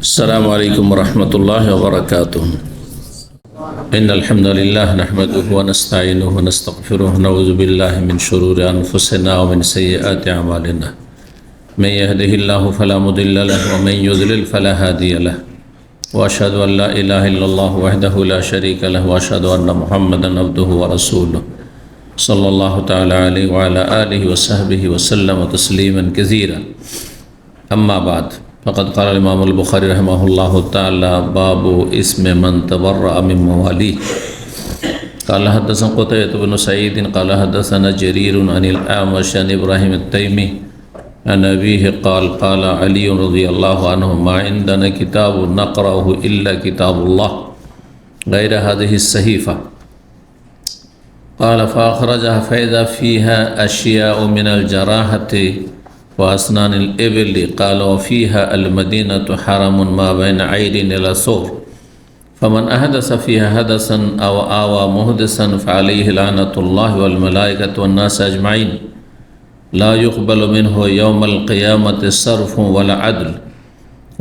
السلام عليكم ورحمة الله وبركاته. إن الحمد لله نحمده ونستعينه ونستغفره ونعوذ بالله من شرور أنفسنا ومن سيئات أعمالنا. من يهده الله فلا مضل له ومن يضلل فلا هادي له. وأشهد أن لا إله إلا الله وحده لا شريك له وأشهد أن محمدا عبده ورسوله صلى الله تعالى عليه وعلى آله وصحبه وسلم تسليما كثيرا. أما بعد فقد قال الإمام البخاري رحمه الله تعالى باب اسم من تبرأ من مواليه. قال حدثنا قتيبة بن سعيد قال حدثنا جرير عن الأعمش عن إبراهيم التيمي عن أبيه قال قال علي رضي الله عنه ما عندنا كتاب نقرأه إلا كتاب الله غير هذه الصحيفة. قال فأخرجها فإذا فيها أشياء من الجراحة وأسنان الإبل. قال وفيها المدينة حرم ما بين عير إلى ثور فمن أحدث فيها حدثا أو آوى محدثا فعليه لعنة الله والملائكة والناس أجمعين لا يقبل منه يوم القيامة صرف ولا عدل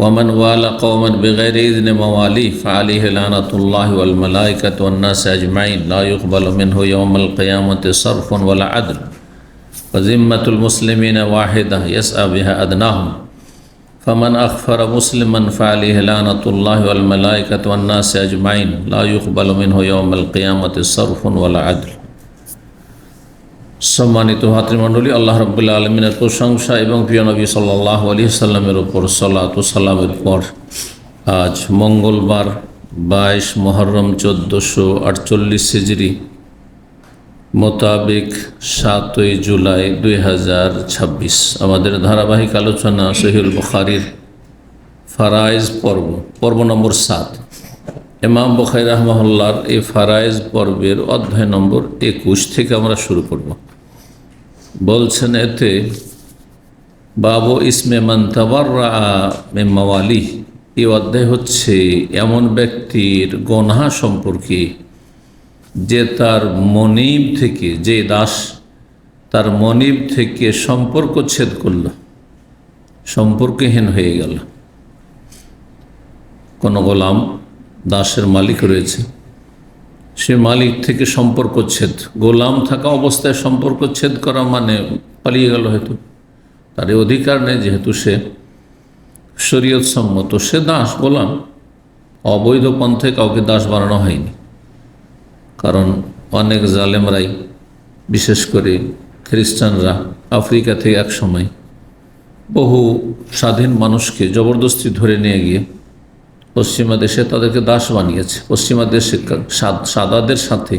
ومن والى قوما بغير إذن مواليه فعليه لعنة الله والملائكة والناس أجمعين لا يقبل منه يوم القيامة صرف ولا عدل وذمة المسلمين واحدة يسعى بها أدناهم فمن أغفر مسلما فعليه لعنة الله والملائكة والناس أجمعين لا يقبل منه يوم القيامة صرف ولا عدل. সম্মানিত ভাতৃমণ্ডলী, আল্লাহ রাব্বুল আলামিনের প্রশংসা এবং প্রিয় নবী সাল্লাল্লাহু আলাইহি সাল্লামের উপর সালাত ও সালামের পর আজ মঙ্গলবার 22 মুহররম 1448 হিজরি মোতাবেক 7 জুলাই 2026 আমাদের ধারাবাহিক আলোচনা সহিহুল বুখারীর ফারায়েজ পর্ব নম্বর 7। ইমাম বুখারী রাহমাহুল্লাহর এই ফারায়েজ পর্বের অধ্যায় নম্বর 21 থেকে আমরা শুরু করব। বলছেন এতে বাবু ইসমে মান তাবাররা মিন মাওয়ালিহ। এই অধ্যায় হচ্ছে এমন ব্যক্তির গুনাহ সম্পর্কে যে তার মনিব থেকে, যে দাস তার মনিব থেকে সম্পর্ক ছেদ করল, সম্পর্কহীন হয়ে গেল। কোনো গোলাম দাসের মালিক রয়েছে, সে মালিক থেকে সম্পর্ক ছেদ, গোলাম থাকা অবস্থায় সম্পর্ক ছেদ করা মানে পালিয়ে গেল, হয়তো তার অধিকার নেই, যেহেতু সে শরীয়ত সম্মত, সে দাস, গোলাম। অবৈধ পন্থায় কাউকে দাস বানানো হয়নি, কারণ অনেক জালেমরাই, বিশেষ করে খ্রিস্টানরা আফ্রিকা থেকে এক সময় বহু স্বাধীন মানুষকে জবরদস্তি ধরে নিয়ে গিয়ে পশ্চিমা দেশে তাদেরকে দাস বানিয়েছে। পশ্চিমা দেশে সাদাদের সাথে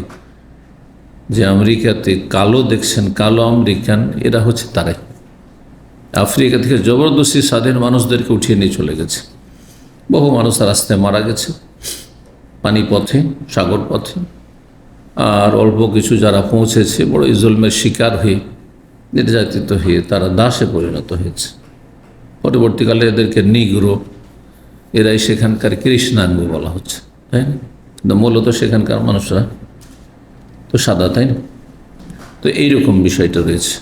যে আমেরিকাতে কালো দেখছেন, কালো আমেরিকান, এরা হচ্ছে তারাই। আফ্রিকা থেকে জবরদস্তি স্বাধীন মানুষদেরকে উঠিয়ে নিয়ে চলে গেছে। বহু মানুষ রাস্তায় মারা গেছে, পানিপথে, সাগর পথে, আর অল্প কিছু যারা পৌঁছেছে বড় জুলমের শিকার হয়ে, নির্যাতিত হয়ে তারা দাসে পরিণত হয়েছে। পরবর্তীকালে এদেরকে নিগ্রো, এরাই সেখানকার কৃষ্ণাঙ্গ বলা হচ্ছে, তাই না? কিন্তু মূলত সেখানকার মানুষরা তো সাদা, তাই না? তো এইরকম বিষয়টা রয়েছে।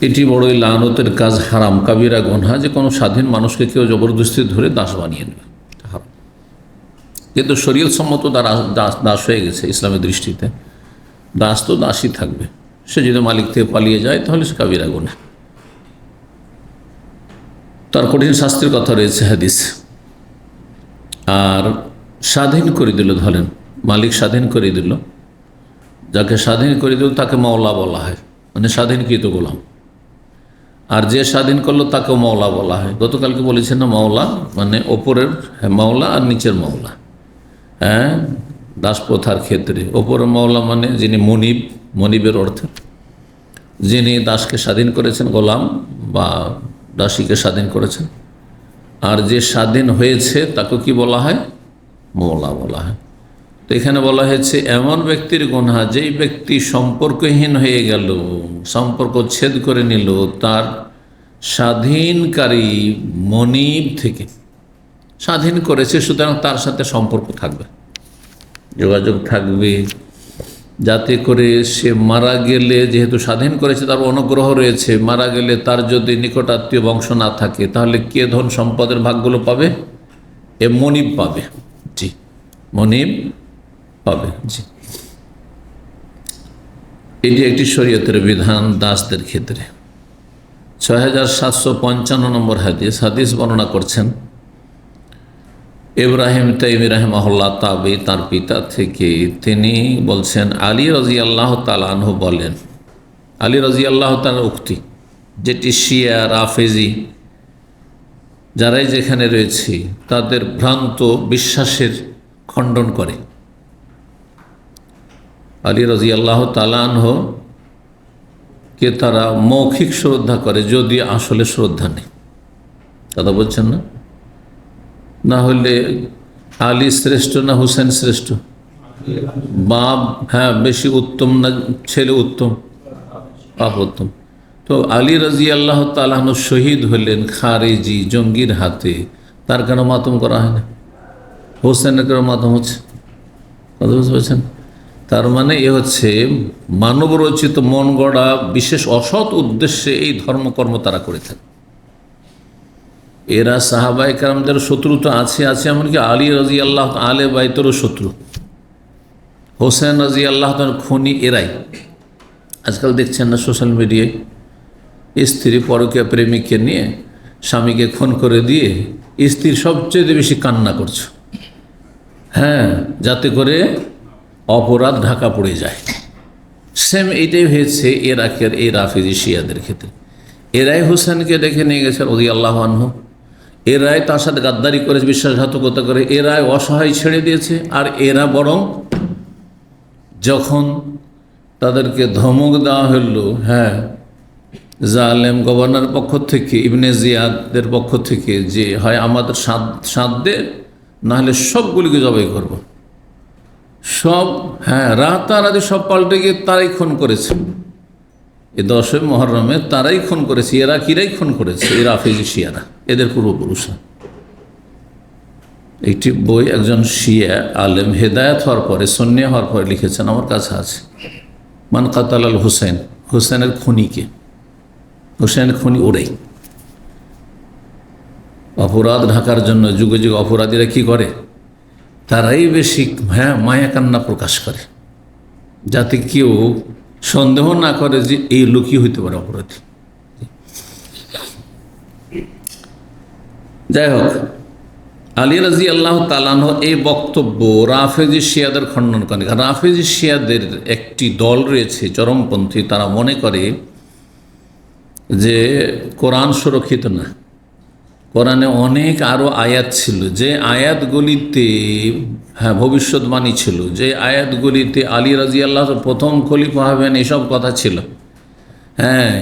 এটি বড়ই লানতের কাজ, হারাম, কাবিরা গুনাহ, যে কোনো স্বাধীন মানুষকে কেউ জবরদস্তি ধরে দাস বানিয়ে নেবে, হারাম। কিন্তু শরীয়ত সম্মত তারা দাস হয়ে গেছে ইসলামের দৃষ্টিতে। দাস তো দাসই থাকবে, সে যদি মালিক থেকে পালিয়ে যায় তাহলে সে কাবিরা গুনাহ, তার কঠিন শাস্তির কথা রয়েছে হাদিস। আর স্বাধীন করে দিল, ধরেন মালিক স্বাধীন করে দিল, যাকে স্বাধীন করে দিল তাকে মাওলা বলা হয়, মানে স্বাধীনকৃত গোলাম। আর যে স্বাধীন করলো তাকেও মাওলা বলা হয়। গতকালকে বলেছেন না, মাওলা মানে ওপরের মাওলা আর নিচের মাওলা। হ্যাঁ, দাসপ্রথার ক্ষেত্রে ওপরের মাওলা মানে যিনি মনিব, মনিবের অর্থে যিনি দাসকে স্বাধীন করেছেন, গোলাম বা দাসীকে স্বাধীন করেছেন। আর যে স্বাধীন হয়েছে তাকে কি বলা হয়? মাওলা বলা হয়। তো এখানে বলা হয়েছে এমন ব্যক্তির গুনাহ, যেই ব্যক্তি সম্পর্কহীন হয়ে গেল, সম্পর্ক ছেদ করে নিল তার স্বাধীনকারী মনিব থেকে। স্বাধীন করেছে, সুতরাং তার সাথে সম্পর্ক থাকবে, যোগাযোগ থাকবে, যাতে করে সে মারা গেলে, যেহেতু স্বাধীন করেছে তার অনুগ্রহ রয়েছে, মারা গেলে তার যদি নিকটাত্মীয় বংশ না থাকে তাহলে কে ধন সম্পদের ভাগগুলো পাবে? এ মনিব পাবে। জি, মনিব পাবে। জি, এটি একটি শরীয়তের বিধান দাসদের ক্ষেত্রে। 6755 নম্বর হাদিস বর্ণনা করছেন ইব্রাহিম তাইমি রাহিমাহুল্লাহ তাবি, তার পিতা থেকে। তিনি বলছেন আলী রাদিয়াল্লাহু তাআলা আনহু বলেন, আলী রাদিয়াল্লাহু তাআলার উক্তি, যেটি শিয়া রাফেজি যারাই যেখানে রয়েছে তাদের ভ্রান্ত বিশ্বাসের খণ্ডন করে। আলী রাদিয়াল্লাহু তাআলা আনহু কে তারা মৌখিক শ্রদ্ধা করে, যদি আসলে শ্রদ্ধা নেই। কথা বলছেন না? না হলে আলী শ্রেষ্ঠ না হুসেন শ্রেষ্ঠ? বাপ হ্যাঁ বেশি উত্তম না ছেলে উত্তম? বাপ উত্তম। তো আলী রাদিয়াল্লাহু তাআলা আনহু শহীদ হলেন খারেজি জঙ্গির হাতে, তার কেন মাতম করা হয় না? হোসেনের কেন মাতম হচ্ছে? কথা বুঝতে পারছেন? তার মানে এ হচ্ছে মানবরচিত মন গড়া বিশেষ অসৎ উদ্দেশ্যে এই ধর্মকর্ম তারা করে থাকে। এরা সাহাবায়ে কেরামদের শত্রু তো আছে, এমনকি আলী রাদিয়াল্লাহু তাআলা আলে বাইতেরও শত্রু, হোসেন রাদিয়াল্লাহু তাআলার খুনি এরাই। আজকাল দেখছেন না সোশ্যাল মিডিয়ায়, স্ত্রী পরকীয়া প্রেমিককে নিয়ে স্বামীকে খুন করে দিয়ে স্ত্রীর সবচেয়ে বেশি কান্না করছে, হ্যাঁ, যাতে করে অপরাধ ঢাকা পড়ে যায়। সেম এইটাই হয়েছে ইরাকের এই রাফিজি শিয়াদের ক্ষেত্রে। এরাই হোসেনকে ডেকে নিয়ে গেছে রাদিয়াল্লাহু আনহু, এরাই তার সাথে গাদ্দারি করে, বিশ্বাসঘাতকতা করে, এরাই অসহায় ছেড়ে দিয়েছে। আর এরা বরং যখন তাদেরকে ধমক দেওয়া হলো, হ্যাঁ, জালেম গভর্নর পক্ষ থেকে, ইবনে জিয়াদের পক্ষ থেকে, যে হয় আমাদের সাথ দে, নাহলে সবগুলিকে জবাই করব, সব, হ্যাঁ, রাতারাতি সব পাল্টে গিয়ে তারাই খুন করেছে। এই 10 মুহররমে তারাই খুন করেছে, ইরাকিরাই খুন করেছে, এই রাফেজি শিয়ারা, এদের পূর্বপুরুষরা। একটি বই একজন শিয়া আলেম হেদায়েত হওয়ার পরে, সুন্নি হওয়ার পরে লিখেছেন, আমার কাছে আছে, মান কাতালাল হুসেন, হুসেনের খুনিকে, হুসেনের খুনি ওরাই। অপরাধ ঢাকার জন্য যুগে যুগে অপরাধীরা কি করে? তারাই বেশি, হ্যাঁ, মায়া কান্না প্রকাশ করে, যাতে কেউ সন্দেহ না করে যে এই লোকই হইতে পারে অপরাধী। যাই হোক, আলী রাদিয়াল্লাহু তাআলা আনহু এই বক্তব্য রাফেজি শিয়াদের খণ্ডন করেন। রাফেজি শিয়াদের একটি দল রয়েছে চরমপন্থী, তারা মনে করে যে কোরআন সুরক্ষিত না। কোরআনে অনেক আরও আয়াত ছিল, যে আয়াতগুলিতে, হ্যাঁ, ভবিষ্যৎবাণী ছিল, যে আয়াতগুলিতে আলী রাদিয়াল্লাহু প্রথম খলিফা হবেন, এসব কথা ছিল, হ্যাঁ,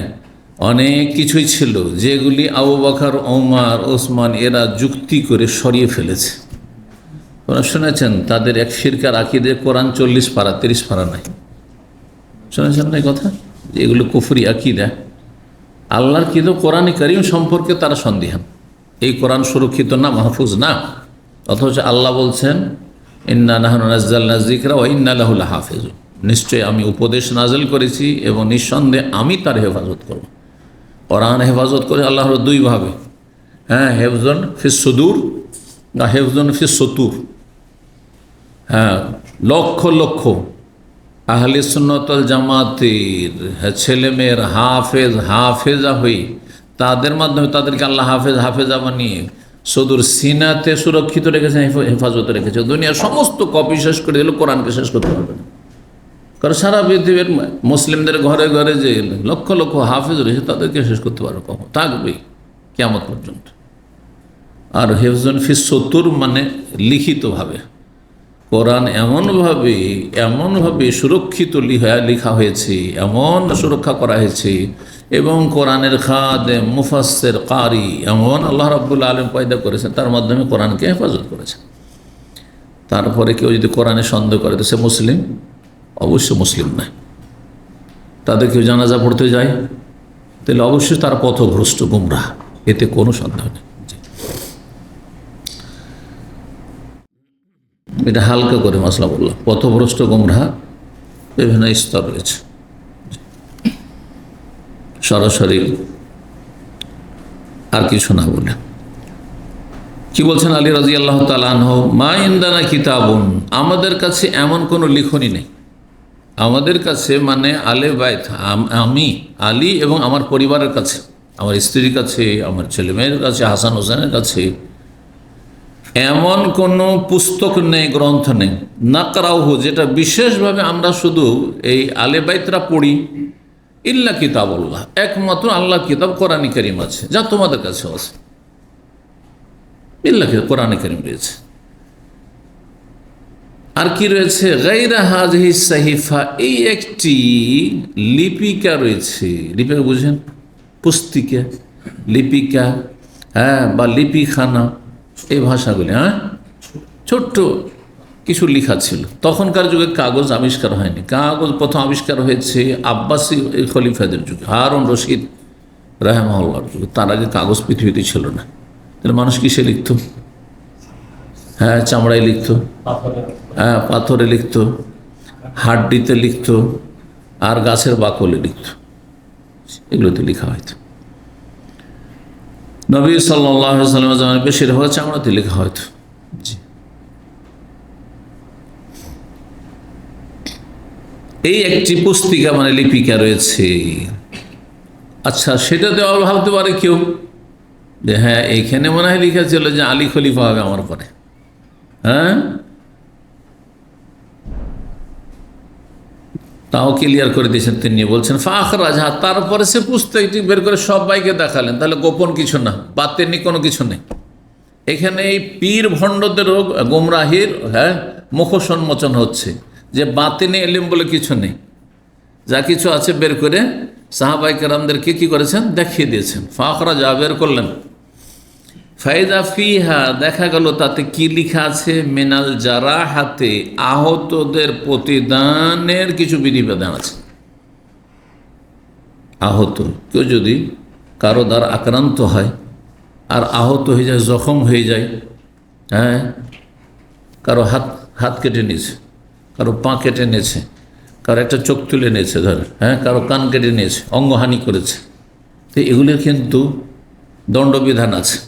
অনেক কিছুই ছিল, যেগুলি আবু বকর, ওমর, ওসমান এরা যুক্তি করে সরিয়ে ফেলেছে। তোমরা শুনেছেন তাদের এক ফিরকার আকীদা কোরআন 40 পারা 30 পারা নাই, শুনেছেন না এই কথা? যে এগুলো কুফরি আকীদা। আল্লাহর কিন্তু কোরআনে কারীম সম্পর্কে তারা সন্দিহান, এই কোরআন সুরক্ষিত না, মাহফুজ না। অথচ আল্লাহ বলছেন ইন্না নাহনু নাযালনা যিকরা ওয়া ইন্না লাহু লাহাফিজুন, নিশ্চয়ই আমি উপদেশ নাজিল করেছি এবং নিঃসন্দেহে আমি তার হেফাজত করব। কোরআন হেফাজত করে আল্লাহর দুইভাবে, হ্যাঁ, হেফজন ফিস সুদূর না হেফজন ফিস সতুর। হ্যাঁ, লক্ষ লক্ষ আহলে সুন্নাত ওয়াল জামাতের ছেলেমেয়ের হাফেজা হয়ে তাদের মাধ্যমে তাদেরকে আল্লাহ হাফেজা বানিয়ে সদূর সিনাতে সুরক্ষিত রেখেছেন, হেফাজতে রেখেছে। দুনিয়ার সমস্ত কপি শেষ করে দিল, কোরআনকে শেষ করতে পারবে না। কারণ সারা পৃথিবীর মুসলিমদের ঘরে ঘরে যে লক্ষ লক্ষ হাফেজ রয়েছে, তাদেরকে শেষ করতে পারবে কখন? থাকবেই কিয়ামত পর্যন্ত। আর হেফজন ফিস সতুর মানে লিখিতভাবে কোরআন এমনভাবে সুরক্ষিত লেখা হয়েছে, এমন সুরক্ষা করা হয়েছে, এবং কোরআনের খাদেম, মুফাসসির, কারি এমন আল্লাহ রাব্বুল আলামিন পয়দা করেছেন, তার মাধ্যমে কোরআনকে হেফাজত করেছেন। তারপরে কেউ যদি কোরআনে সন্দেহ করে তো সে মুসলিম? অবশ্য মুসলিম নয়। তাদের কেউ জানাজা পড়তে যায়, তাহলে অবশ্যই তার পথভ্রষ্ট, গুমরাহ, এতে কোনো সন্দেহ নেই। এটা হালকা করে মাসলা বললাম, পথভ্রষ্ট, গুমরাহ বিভিন্ন স্তর রয়েছে। সরাসরি আর কিছু না বলে কি বলছেন আলী রাদিয়াল্লাহু তাআলা আনহু, মা ইনদানা কিতাবুন, আমাদের কাছে এমন কোনো লিখনি নেই। আমাদের কাছে মানে আলে বাইত, আমি আলী এবং আমার পরিবারের কাছে, আমার স্ত্রীর কাছে, আমার ছেলে মেয়ের কাছে, হাসান হোসেনের কাছে এমন কোনো পুস্তক নেই, গ্রন্থ নেই, নাকরাউহু, যেটা বিশেষভাবে আমরা শুধু এই আলে বাইতরা পড়ি, ইল্লা কিতাবুল্লাহ, একমাত্র আল্লাহ কিতাব কোরআন কারীম আছে, যা তোমাদের কাছে আছে, ইল্লা কোরআন কারীম রয়েছে। আর কি রয়েছে? গায়রা হাযিহি সাহিফা, এই একটি লিপিকা রয়েছে। লিপিকা বুঝেন? পুস্তিকা, লিপিকা, হ্যাঁ, বা লিপিখানা, এই ভাষাগুলি, হ্যাঁ, ছোট্ট কিছু লেখা ছিল। তখনকার যুগে কাগজ আবিষ্কার হয়নি। কাগজ প্রথম আবিষ্কার হয়েছে আব্বাসী খলিফাদের যুগে, হারুন রশিদ রাহিমাহুল্লাহর যুগে। তার আগে কাগজ পৃথিবীতে ছিল না। তাহলে মানুষ কিসে লিখত? হ্যাঁ, চামড়ায় লিখত, হ্যাঁ, পাথরে লিখত, হাড্ডিতে লিখত, আর গাছের বাকলে লিখত, এগুলোতে লেখা হয়তো। নবী সাল্লাল্লাহু আলাইহি ওয়াসাল্লামের জামানায় বেশিরভাগ চামড়াতে লেখা হয়তো। জি, এই একটি পুস্তিকা মানে লিপিকা রয়েছে। আচ্ছা, সেটাতে আবার ভাবতে পারে কেউ যে হ্যাঁ, এইখানে মনে হয় লেখা ছিল যে আলী খলিফা হবে আমার পরে। হ্যাঁ, তাও ক্লিয়ার করে দিয়েছেন তিনি, বলছেন ফাখরাজহা, তারপরে সে পুস্তকটি বের করে সবাইকে দেখালেন। তাহলে গোপন কিছু না, বাতেনি কোনো কিছু নেই এখানে। এই পীর ভণ্ডদেরও গোমরাহির, হ্যাঁ, মুখোন্মোচন হচ্ছে যে বাতেনি ইলম বলে কিছু নেই, যা কিছু আছে বের করে সাহাবায়ে কেরামদেরকে কি করেছেন? দেখিয়ে দিয়েছেন। ফাখরাজহা, বের করলেন। ফাইদা ফিহা, দেখা গেল তাতে কি লেখা আছে? মিনাল জারাহাতে, আহতদের প্রতিদানের কিছু বিধিবিধান আছে। আহত কেউ যদি কারো দ্বারা আক্রান্ত হয় আর আহত হয়ে যায়, জখম হয়ে যায়, হ্যাঁ, কারো হাত কেটে নিয়েছে, কারো পা কেটে নিয়েছে, কারো একটা চোখ তুলে নিয়েছে ধরে, হ্যাঁ, কারো কান কেটে নিয়েছে, অঙ্গহানি করেছে, তো এগুলির কিন্তু দণ্ডবিধান আছে।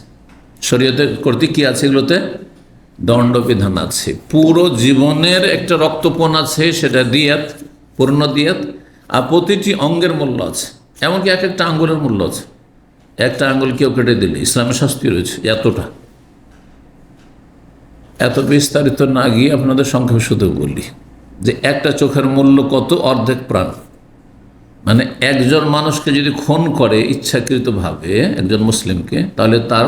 শরীয়তে কর্তৃক কি আছে? এগুলোতে দণ্ডবিধান আছে। পুরো জীবনের একটা রক্তপণ আছে, সেটা দিয়াত, পূর্ণ দিয়াত। আর প্রতিটি অঙ্গের মূল্য আছে, এমনকি এক একটা আঙ্গুলের মূল্য আছে। একটা আঙ্গুল কেউ কেটে দিলে ইসলামের শাস্তি রয়েছে এতটা। এত বিস্তারিত না গিয়ে আপনাদের সংক্ষেপে শুধু বলি যে একটা চোখের মূল্য কত? অর্ধেক প্রাণ। মানে একজন মানুষকে যদি খুন করে ইচ্ছাকৃতভাবে, একজন মুসলিমকে, তাহলে তার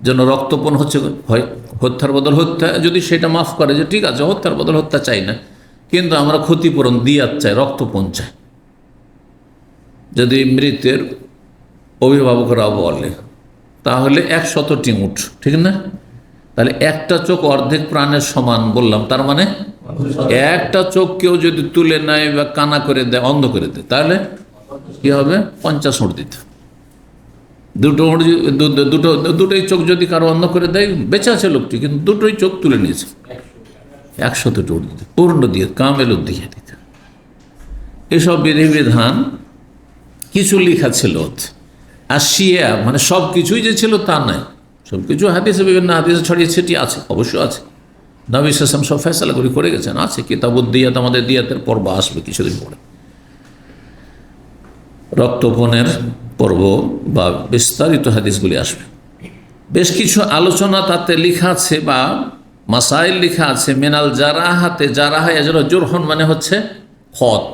জন্য রক্তপণ হচ্ছে, হয় হত্যার বদল হত্যা। যদি সেটা মাফ করে যে ঠিক আছে, হত্যার বদল হত্যা চাই না, কিন্তু আমরা ক্ষতিপূরণ দিয়াত চাই, রক্তপণ চাই। যদি মৃতের অভিভাবকরা বলে তাহলে 100টি উট, ঠিক না? তাহলে একটা চোখ অর্ধেক প্রাণের সমান বললাম। তার মানে একটা চোখ কেউ যদি তুলে নেয় বা কানা করে দেয়, অন্ধ করে দেয়, তাহলে কি হবে? 50 উট দিতে। দুটোই চোখ যদি কারো অন্ধ করে দেয়, বেঁচে আছে লোকটি, কিন্তু দুটোই চোখ তুলে নিয়েছে, 100টি উট দিতে, পূর্ণ দিয়ে কামেল দিয়ে দিতে। এসব বিধিবিধান কিছু লেখা ছিল। আর শিয়া মানে সব কিছুই যে ছিল তা নয়, সব কিছু হাদিসে, বিভিন্ন হাদিসে ছড়িয়ে ছিটিয়ে আছে, অবশ্য আছে। নবী সাল্লাল্লাহু আলাইহি ওয়াসাল্লাম সব ফয়সালা করে গেছেন, আছে কিতাবুদ দিয়াত, আমাদের দিয়াতের পর্ব আসবে কিছুদিন পরে, রক্তপণের পর্ব বা বিস্তারিত হাদিসগুলি আসবে। বেশ কিছু আলোচনা তাতে লেখা আছে বা মাসাইল লেখা আছে। মিনাল জারাহাতে, জারাহা এজরা জুরহুন মানে হচ্ছে ক্ষত,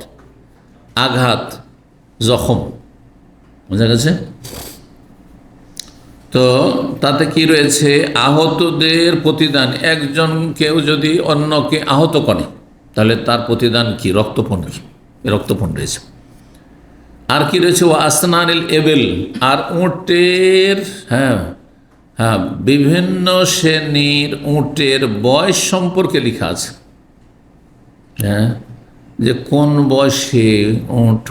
আঘাত, জখম, বোঝা গেছে? তো তাতে কি রয়েছে? আহতদের প্রতিদান। একজন কেউ যদি অন্যকে আহত করে তাহলে তার প্রতিদান কি? রক্তপণ, রক্তপণ রয়েছে। আর কি রয়েছে? ও আসনানিল এবেল, আর উটের, হ্যাঁ হ্যাঁ, বিভিন্ন শ্রেণীর উটের বয়স সম্পর্কে লেখা আছে। হ্যাঁ, যে কোন বয়সে উট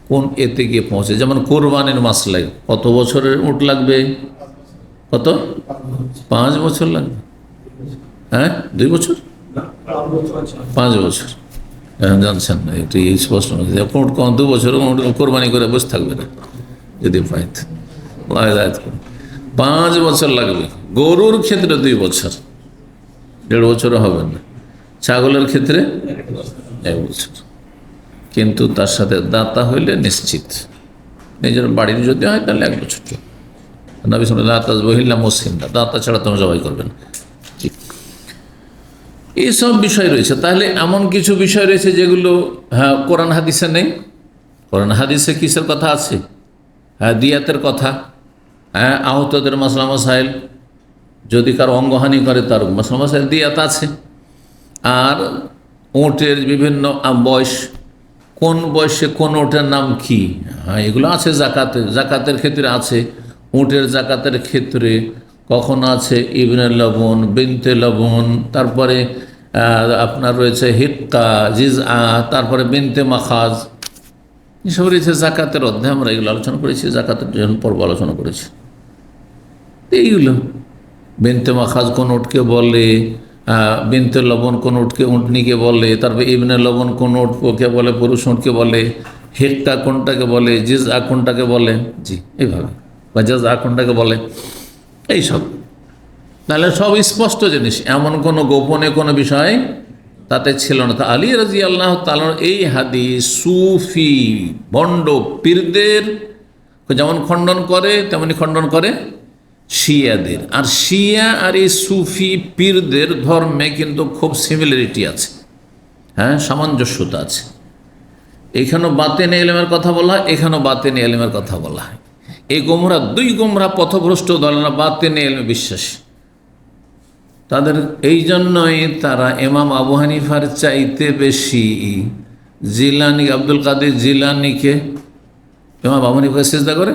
কোন এতে গিয়ে পৌঁছে। যেমন কোরবানির মাসলায় কত বছরের উট লাগবে? কত? 5 বছর লাগবে। হ্যাঁ, 2 বছর, 5 বছর। জানছেন না, একটু স্পষ্ট উট 2 বছর কোরবানি করে বসে থাকবে না যদি পাইত। 5 বছর লাগবে। গরুর ক্ষেত্রে 2 বছর, 1.5 বছরও হবে না। ছাগলের ক্ষেত্রে 1 বছর। কিন্তু তার সাথে দাতা হইলে নিশ্চিত, নিজের বাড়ির যদি হয় তাহলে 1 বছর। নবী সাল্লাল্লাহু আলাইহি ওয়াসাল্লাম বহিল্লা মুসলিম, দাতা ছাড়া তোমরা জবাই করবেন। এইসব বিষয় রয়েছে। তাহলে এমন কিছু বিষয় রয়েছে যেগুলো হ্যাঁ কোরআন হাদিসে নেই। কোরআন হাদিসে কিসের কথা আছে? হ্যাঁ দিয়াতের কথা, হ্যাঁ আহতদের মাসলা মাসাইল, যদি কারো অঙ্গহানি করে তার মাসলা মাসাইল দিয়াত আছে। আর ওটের বিভিন্ন বয়স, কোন বয়সে কোন ওটের নাম কি, হ্যাঁ এগুলো আছে। জাকাতের ক্ষেত্রে আছে। উটের জাকাতের ক্ষেত্রে কখন আছে ইবনে লবণ, বিনতে লবণ, তারপরে আপনার রয়েছে হিক্কা, জিজআ, তারপরে বিনতে মাখাজ, এসব রয়েছে জাকাতের অধ্যায়। আমরা এগুলো আলোচনা করেছি, জাকাতের যখন পর্ব আলোচনা করেছি। এইগুলো বিনতে মাখাজ কোন উটকে বলে, বিনতে লবণ কোন উটকে উটনিকে বলে, তারপরে ইবনে লবণ কোন উটকে বলে, পুরুষ উটকে বলে, হিক্কা কোনটাকে বলে, জিজআ কোনটাকে বলে, জি এইভাবে, বা জিজআ কোনটাকে বলে, এইসব। তাহলে সব স্পষ্ট জিনিস, এমন কোনো গোপনে কোনো বিষয় তাতে ছিল না। তা আলী রাদিয়াল্লাহু তাআলা এই হাদিস সুফি ভণ্ড পীরদের যেমন খণ্ডন করে তেমনি খণ্ডন করে শিয়াদের। আর শিয়া আর এই সুফি পীরদের ধর্মে কিন্তু খুব সিমিলারিটি আছে, হ্যাঁ সামঞ্জস্যতা আছে। এখানেও বাতেনে ইলমের কথা বলা হয়, এখানেও বাতেনে ইলমের কথা বলা হয়। এই গোমরা, 2 গোমরা পথভ্রষ্ট দলনা বাতেনে ইলমে বিশ্বাসী। তাদের এই জন্যই তারা ইমাম আবু হানিফার চাইতে বেশি জিলানি, আব্দুল কাদের জিলানিকে ইমাম আবু হানিফাকে সিজদা করে।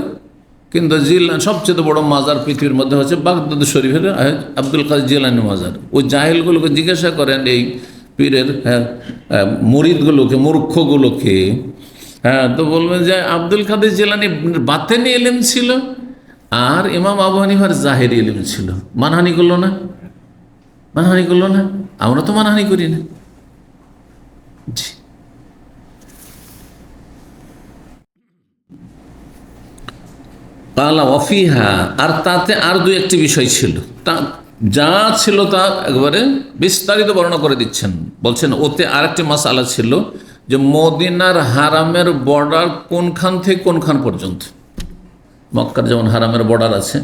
কিন্তু জিলানি সবচেয়ে বড় মাজার পৃথিবীর মধ্যে হচ্ছে বাগদাদ শরীফের আব্দুল কাদের জিলানি মাজার। ওই জাহেলগুলোকে জিজ্ঞাসা করেন, এই পীরের মুরিদগুলোকে, মূর্খগুলোকে, হ্যাঁ তো বলবেন যে আব্দুল কাদের জিলানি বাতেনি ইলম ছিল আর ইমাম আবু হানিফার জাহেরি ইলম ছিল। মানহানি করলো না? মানহানি করলো না? আমরা তো মানহানি করি না। জি কালা ওয়াফিহা, আর তাতে আর 2-1টি বিষয় ছিল। তা যা ছিল তা একবারে বিস্তারিত বর্ণনা করে দিচ্ছেন। বলছেন ওতে আরেকটি মাসআলা ছিল যে মদিনার হারামের বর্ডার কোনখান থেকে কোনখান পর্যন্ত। মক্কার যেমন হারামের বর্ডার আছে,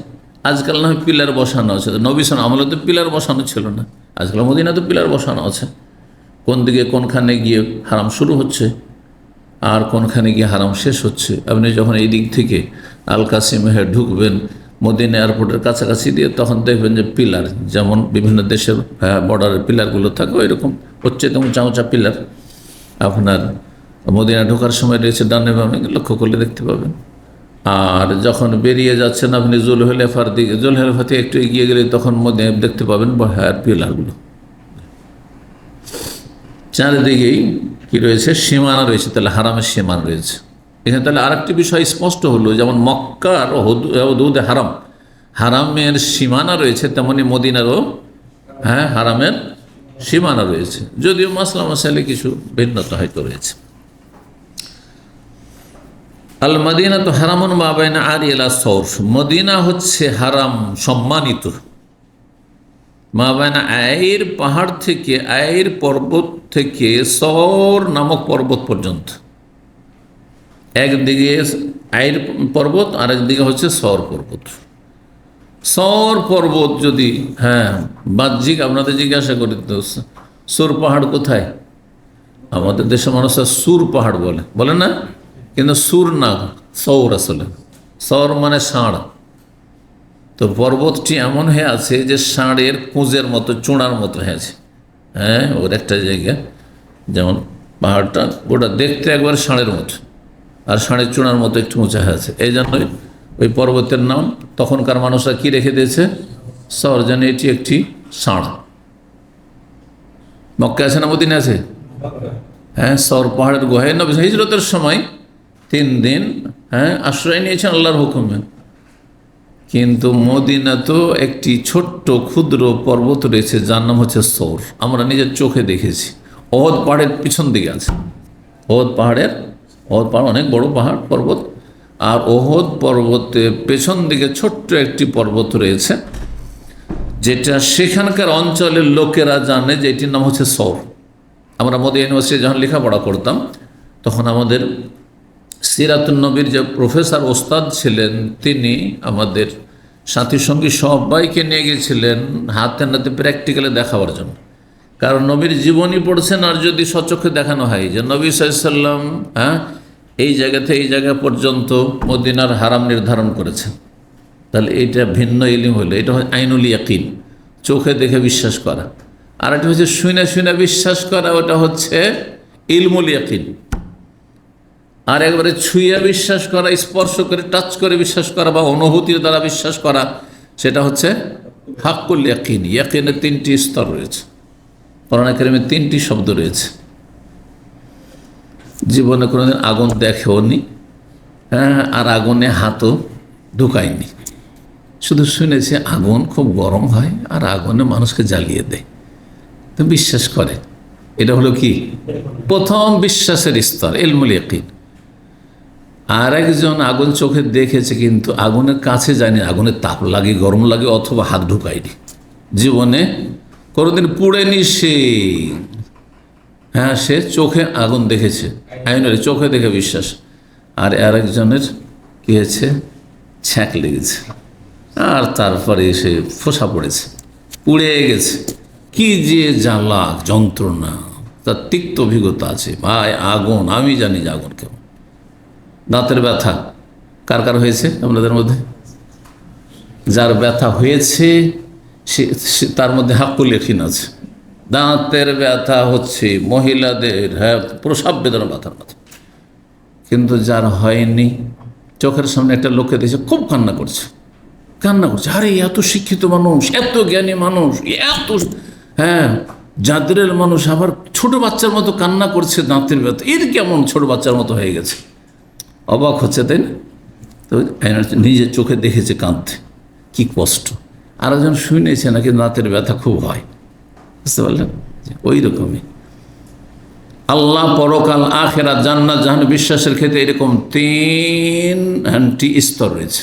আজকাল না হয় পিলার বসানো আছে, নবী সাল্লাল্লাহু আমলে তো পিলার বসানো ছিল না, আজকাল মদিনা তো পিলার বসানো আছে। কোন দিকে কোনখানে গিয়ে হারাম শুরু হচ্ছে আর কোনখানে গিয়ে হারাম শেষ হচ্ছে। আপনি যখন এই দিক থেকে আল কাসিমে ঢুকবেন মদিনা এয়ারপোর্টের কাছাকাছি দিয়ে, তখন দেখবেন যে পিলার, যেমন বিভিন্ন দেশের বর্ডারের পিলারগুলো থাকে ওইরকম হচ্ছে, তেমন চাঁচা পিলার আপনার মদিনা ঢোকার সময় রয়েছে ডানে বামে, লক্ষ্য করলে দেখতে পাবেন। আর যখন বেরিয়ে যাচ্ছেন আপনি জুলহুলাইফার দিকে, জুলহুলাইফা থেকে একটু এগিয়ে গেলে তখন মদিনা দেখতে পাবেন পিলারগুলো। চারিদিকেই কি রয়েছে? সীমানা রয়েছে। তাহলে হারামের সীমানা রয়েছে এখানে। তাহলে আরেকটি বিষয় স্পষ্ট হলো, যেমন মক্কার হুদুদে হারাম, হারামের সীমানা রয়েছে, তেমনি মদিনারও হারামের সীমানা রয়েছে, যদিও মাসলা মাসাইলে কিছু ভিন্নতা হয়তো রয়েছে। আল মদিনা তো হারামুন মা বাইনা আরিয়ালা সৌর, মদিনা হচ্ছে হারাম সম্মানিত, মা বাইনা আয়ের পাহাড় থেকে, আয়ের পর্বত থেকে সৌর নামক পর্বত পর্যন্ত। একদিকে আয়ের পর্বত আর একদিকে হচ্ছে সৌর পর্বত। সৌর পর্বত যদি বাহ্যিক আপনাদের জিজ্ঞাসা করি তো সুর পাহাড় কোথায়? আমাদের দেশের মানুষরা সুর পাহাড় বলে, বলে না? কিন্তু সুর না, সৌর আসলে। সৌর মানে ষাঁড়। তো পর্বতটি এমন হয়ে আছে যে ষাঁড়ের কুঁজের মতো, চূড়ার মতো হয়ে আছে। ওর একটা জায়গা, যেমন পাহাড়টা ওটা দেখতে একবার ষাঁড়ের মতো, আর ষাঁড়ের চূড়ার মতো একটু উঁচা হয়ে আছে। এই জন্যই ওই পর্বতের নাম তখনকার মানুষরা কি রেখে দিয়েছে? সৌর, যেন এটি একটি ষাঁড়। মক্কা আছে না মদিনা আছে? সৌর পাহাড়ের গুহায় নবী হিজরতের সময় 3 দিন আশ্রয় নিয়েছেন আল্লাহর হুকুমে। কিন্তু মদিনা তো একটি ছোট্ট ক্ষুদ্র পর্বত রয়েছে যার নাম হচ্ছে সৌর। আমরা নিজের চোখে দেখেছি, ওহদ পাহাড়ের পিছন দিকে আছে। ওহদ পাহাড় অনেক বড় পাহাড় পর্বত, আর ওহদ পর্বতের পেছন দিকে ছোট্ট একটি পর্বত রয়েছে, যেটা সেখানকার অঞ্চলের লোকেরা জানে যে এটির নাম হচ্ছে সৌর। আমরা মদিনা ইউনিভার্সিটি যখন লেখাপড়া করতাম তখন আমাদের সিরাতুন নবীর যে প্রফেসর ওস্তাদ ছিলেন, তিনি আমাদের সাথী সঙ্গী সবাইকে নিয়ে গিয়েছিলেন হাতে নাতে প্র্যাকটিক্যালে দেখাবার জন্য। কারণ নবীর জীবনী পড়ছেন, আর যদি সচক্ষে দেখানো হয় যে নবী সাল্লাম এই জায়গা থেকে এই জায়গা পর্যন্ত মদিনার হারাম নির্ধারণ করেছেন, তাহলে এইটা ভিন্ন ইলম হলো। এটা হয় আইনুল ইয়াকিন, চোখে দেখে বিশ্বাস করা। আর এটা হচ্ছে শুনে শুনে বিশ্বাস করা, ওটা হচ্ছে ইলমুল ইয়াকিন। আর একবারে ছুঁয়ে বিশ্বাস করা, স্পর্শ করে টাচ করে বিশ্বাস করা বা অনুভূতির দ্বারা বিশ্বাস করা, সেটা হচ্ছে হাক্কুল ইয়াকিন। ইয়াকিনের তিনটি স্তর রয়েছে, কোরআন কারীমে তিনটি শব্দ রয়েছে। জীবনে কোনোদিন আগুন দেখেও নি, আর আগুনে হাতও ঢুকায়নি, শুধু শুনেছে আগুন খুব গরম হয় আর আগুনে মানুষকে জ্বালিয়ে দেয়, তো বিশ্বাস করে। এটা হলো কি প্রথম বিশ্বাসের স্তর, ইলমুল ইয়াকিন। আর একজন আগুন চোখে দেখেছে কিন্তু আগুনের কাছে যায়নি, আগুনের তাপ লাগে, গরম লাগে, অথবা হাত ঢুকায়নি, জীবনে কোনোদিন পুড়েনি সে। সে চোখে আগুন দেখেছে, আইনের চোখে দেখে বিশ্বাস। আর আরেকজনের কি হয়েছে, ছ্যাঁক লেগেছে, আর তারপরে সে ফোসা পড়েছে, পুড়ে গেছে। কি যে জ্বালা যন্ত্রণা, তার তিক্ত অভিজ্ঞতা আছে ভাই। আগুন, আমি জানি যে আগুন কেমন। দাঁতের ব্যথা কার কার হয়েছে আপনাদের মধ্যে? যার ব্যথা হয়েছে তার মধ্যে হাক্কুল ইয়াকিন আছে। দাঁতের ব্যথা হচ্ছে মহিলাদের, প্রসাব বেদনা ব্যথার কথা। কিন্তু যার হয়নি, চোখের সামনে একটা লোককে দেখছে খুব কান্না করছে, আরে এত শিক্ষিত মানুষ, এত জ্ঞানী মানুষ, এত জাদরের মানুষ, আবার ছোট বাচ্চার মতো কান্না করছে, দাঁতের ব্যথা, এর কেমন ছোট বাচ্চার মতো হয়ে গেছে। অবাক হচ্ছে, তাই না? তো নিজের চোখে দেখেছে কাঁদতে, কি কষ্ট। আর একজন শুনেছে নাকি দাঁতের ব্যথা খুব হয়, বুঝতে পারলেন? ওই রকমই আল্লাহ, পরকাল, আখিরাত, জান্নাত জাহান্নাম বিশ্বাসের ক্ষেত্রে এরকম তিনটি স্তর রয়েছে।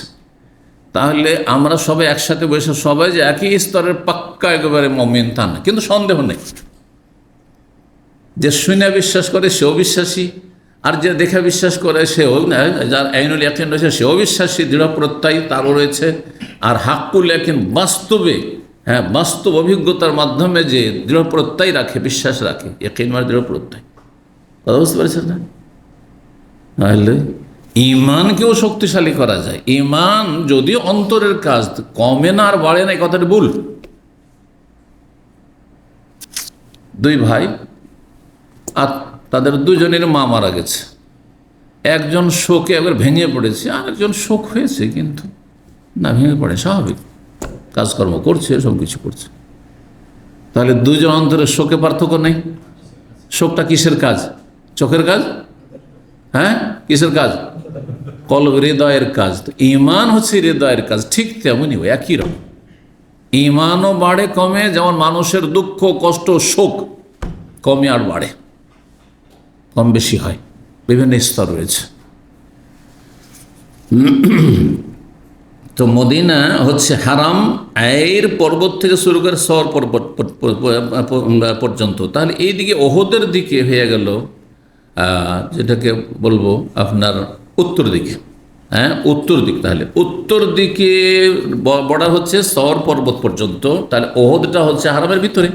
তাহলে আমরা সবাই একসাথে বসে সবাই যে একই স্তরের পাক্কা একেবারে মুমিন তা না, কিন্তু সন্দেহ নেই যে শুনে বিশ্বাস করে সেও বিশ্বাসী, আর যে দেখে বিশ্বাস করে সেও, যার আইনুল ইয়াকিন রয়েছে সেও বিশ্বাসী, দৃঢ় প্রত্যয় তারও রয়েছে। আর হাক্কুল ইয়াকিন বাস্তবে, বাস্তব অভিজ্ঞতার মাধ্যমে যে দৃঢ় প্রত্যয় রাখে, বিশ্বাস রাখে, ইয়াকিন মানে দৃঢ় প্রত্যয়। কথা বুঝতে পারছেন না? তাহলে ইমানকেও শক্তিশালী করা যায়। ইমান যদিও অন্তরের কাজ, কমে না আর বাড়ে না, এই কথাটি ভুল। দুই ভাই, আর তাদের দুজনের মা মারা গেছে। একজন শোকে একবার ভেঙে পড়েছে, আর একজন শোক হয়েছে কিন্তু না ভেঙে পড়ে, স্বাভাবিক কাজকর্ম করছে, সব কিছু করছে। তাহলে দুজন অন্তরের শোকে পার্থক্য নেই। শোকটা কিসের কাজ? চোখের কাজ? কিসের কাজ? কলব, হৃদয়ের কাজ। তো ঈমান হচ্ছে হৃদয়ের কাজ, ঠিক তেমনই একই রকম। ঈমানও বাড়ে কমে, যেমন মানুষের দুঃখ কষ্ট শোক কমে আর বাড়ে, কম বেশি হয়, বিভিন্ন স্তর রয়েছে। তো মদিনা হচ্ছে হারাম, এর পর্বত থেকে শুরু করে সর পর্বত পর্যন্ত। তাহলে এইদিকে ওহদের দিকে হয়ে গেল, যেটাকে বলবো আপনার উত্তর দিকে, উত্তর দিক। তাহলে উত্তর দিকে বর্ডার হচ্ছে সর পর্বত পর্যন্ত। তাহলে ওহদটা হচ্ছে হারামের ভিতরে,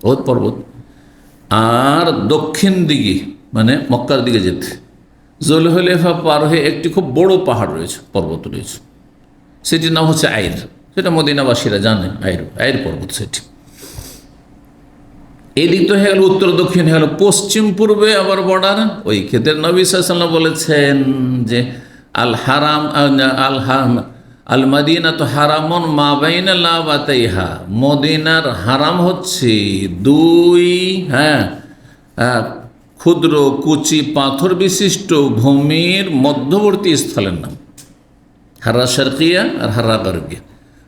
ওহদ পর্বত। আর দক্ষিণ দিকে মানে মক্কার দিকে যেতে জুলহুলাইফা পার হয়ে একটি খুব বড় পাহাড় রয়েছে, পর্বত রয়েছে, সেটির নাম হচ্ছে আইর। সেটা মদিনাবাসীরা জানে, আইর পর্বত সেটি। এদিক তো হয়ে গেল উত্তর, দক্ষিণ হয়ে গেল পশ্চিম পূর্বে আবার বর্ডার। ওই ক্ষেত্রে নবী সাল্লাল্লাহু আলাইহি ওয়াসাল্লাম বলেছেন যে আল হারাম আল মাদিনা তো হারামন মা বাইনা লাবাতাইহা, মদিনার হারাম হচ্ছে দুই ক্ষুদ্র কুচি পাথর বিশিষ্ট ভূমির মধ্যবর্তী স্থলের নাম, হাররা শারকিয়া আর হাররা গারবিয়া।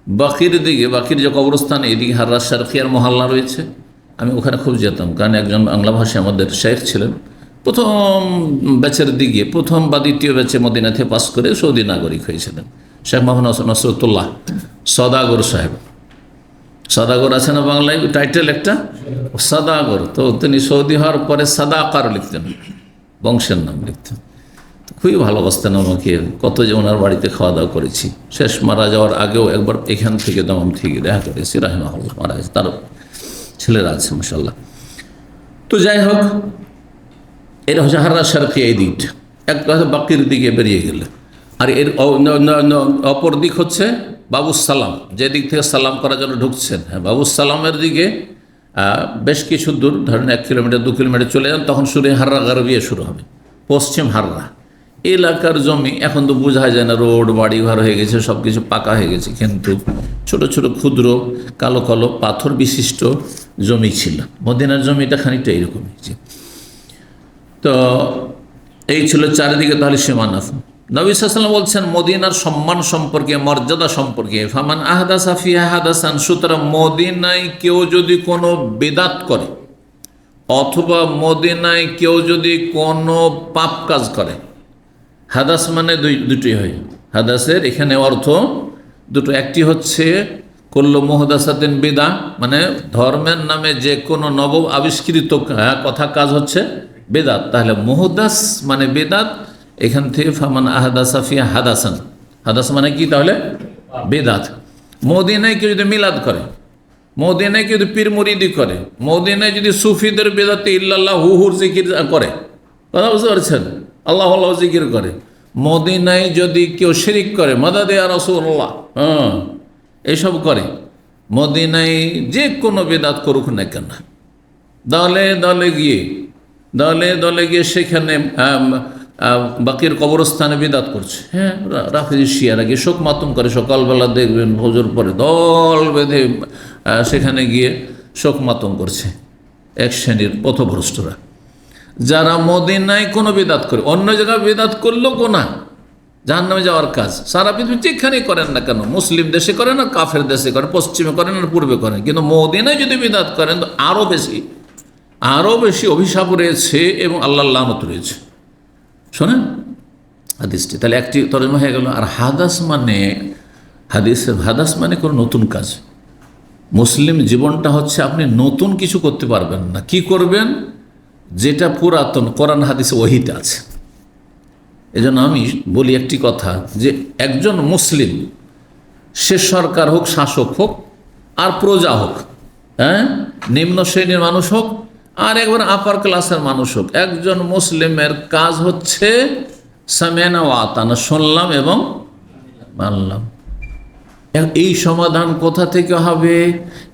বাকির দিকে, বাকির যে কবরস্থান, এদিকে হাররা শারকিয়ার মহল্লা রয়েছে। আমি ওখানে খুব যেতাম, কারণ একজন বাংলা ভাষী আমাদের শেখ ছিলেন, প্রথম ব্যাচের দিকে, প্রথম বা দ্বিতীয় ব্যাচে মদিনাতে পাস করে সৌদি নাগরিক হয়েছিলেন শেখ মোহাম্মদ নসরতুল্লাহ সদাগর সাহেব। সদাগর আছে না বাংলায় টাইটেল একটা, সদাগর। তো তিনি সৌদি হওয়ার পরে সাদাকার লিখতেন, বংশের নাম লিখতেন। খুবই ভালোবাসতেন আমাকে, কত যে ওনার বাড়িতে খাওয়া দাওয়া করেছি। শেষ মারা যাওয়ার আগেও একবার এখান থেকে দমম থেকে দেখা করেছি, রাহিমাহুল্লাহ। মারা গেছে, তার ছেলেরা আছে মাশাআল্লাহ। তো যাই হোক, এটা হচ্ছে হাররা শারকি, এই দিকটা একটা হচ্ছে বাকির দিকে বেরিয়ে গেলে। আর এর অপর দিক হচ্ছে বাবুস সালাম, যে দিক থেকে সালাম করার জন্য ঢুকছেন। হ্যাঁ, বাবুস সালামের দিকে বেশ কিছু দূর, ধরেন 1 কিলোমিটার 2 কিলোমিটার চলে যান, তখন শুরু হাররা গারবিয়া শুরু হবে, পশ্চিম হাররা এলাকার জমি। এখন তো বোঝা যায় না, রোড বাড়ি ঘর হয়ে গেছে, সব কিছু পাকা হয়ে গেছে, কিন্তু ছোট ছোট ক্ষুদ্র কালো কালো পাথর বিশিষ্ট জমি ছিল। মদিনার জমিটা খানিকটা এইরকমই। তো এই ছিল চারিদিকে তাহলে সীমানা। নবী সাল্লাল্লাহু আলাইহি ওয়াসাল্লাম বলছেন মদিনার সম্মান সম্পর্কে, মর্যাদা সম্পর্কে, ফামান আহদাসা ফিহা হাদাসান, সুতরাং মদিনায় কেউ যদি কোনো বিদআত করে অথবা মদিনায় কেউ যদি কোনো পাপ কাজ করে, হাদাস মানে দুটি হয়। হাদাসের এখানে অর্থ দুটো, একটি হচ্ছে কুল্লু মুহদাসাতিন বিদআ, মানে ধর্মের নামে যে কোনো নব আবিষ্কৃত কথা কাজ হচ্ছে বেদাত। তাহলে মুহদাস মানে বেদাত, এখান থেকে ফামান আহদাসা ফিহা হাদাসান, হাদাস মানে কি তাহলে বেদাত। মদিনায় কেউ যদি মিলাদ করে, মদিনায় কেউ যদি পীর মুরিদি করে, মদিনায় যদি সুফিদের বেদাতে ইল্লাল্লাহ হুর জিকির করে, কথা বুঝতে পারছেন, আল্লাহ আল্লাহ জিকির করে, মদিনায় যদি কেউ শিরিক করে, মাদাদে ইয়া রাসূলুল্লাহ, এইসব করে, মদিনায় যে কোনো বেদাত করুক না কেন, দলে দলে গিয়ে সেখানে বাকির কবরস্থানে বিদাত করছে। হ্যাঁ, রাফিজি শিয়ারা গিয়ে শোক মাতম করে, সকালবেলা দেখবেন ভোজর পরে দল বেঁধে সেখানে গিয়ে শোক মাতম করছে এক শ্রেণীর পথভ্রষ্টরা। যারা মদিনায় কোনো বিদাত করে, অন্য জায়গায় বিদাত করলেও গোনাহ, জাহান্নামে যাওয়ার কাজ। সারা পৃথিবী যেখানেই করেন না কেন, মুসলিম দেশে করেন আর কাফের দেশে করেন, পশ্চিমে করেন আর পূর্বে করেন, কিন্তু মদিনায় যদি বিদাত করেন তো আরও বেশি অভিশাপ রয়েছে এবং আল্লাহর লানত রয়েছে। শোনেন হাদিসটি, তাহলে একটি তরজমা হয়ে গেল। আর হাদাস মানে, হাদাস মানে কোনো নতুন কাজ। মুসলিম জীবনটা হচ্ছে আপনি নতুন কিছু করতে পারবেন না। কি করবেন? যেটা পুরাতন কোরআন হাদিসে ওহীতে আছে। এজন্য আমি বলি একটি কথা, যে একজন মুসলিম, সে সরকার হোক, শাসক হোক আর প্রজা হোক, হ্যাঁ, নিম্ন শ্রেণীর মানুষ হোক আর একবার আপার ক্লাসের মানুষ হোক, একজন মুসলিমের কাজ হচ্ছে সামিআনা ওয়া আতানা, শুনলাম এবং মানলাম। এই সমাধান কোথা থেকে হবে?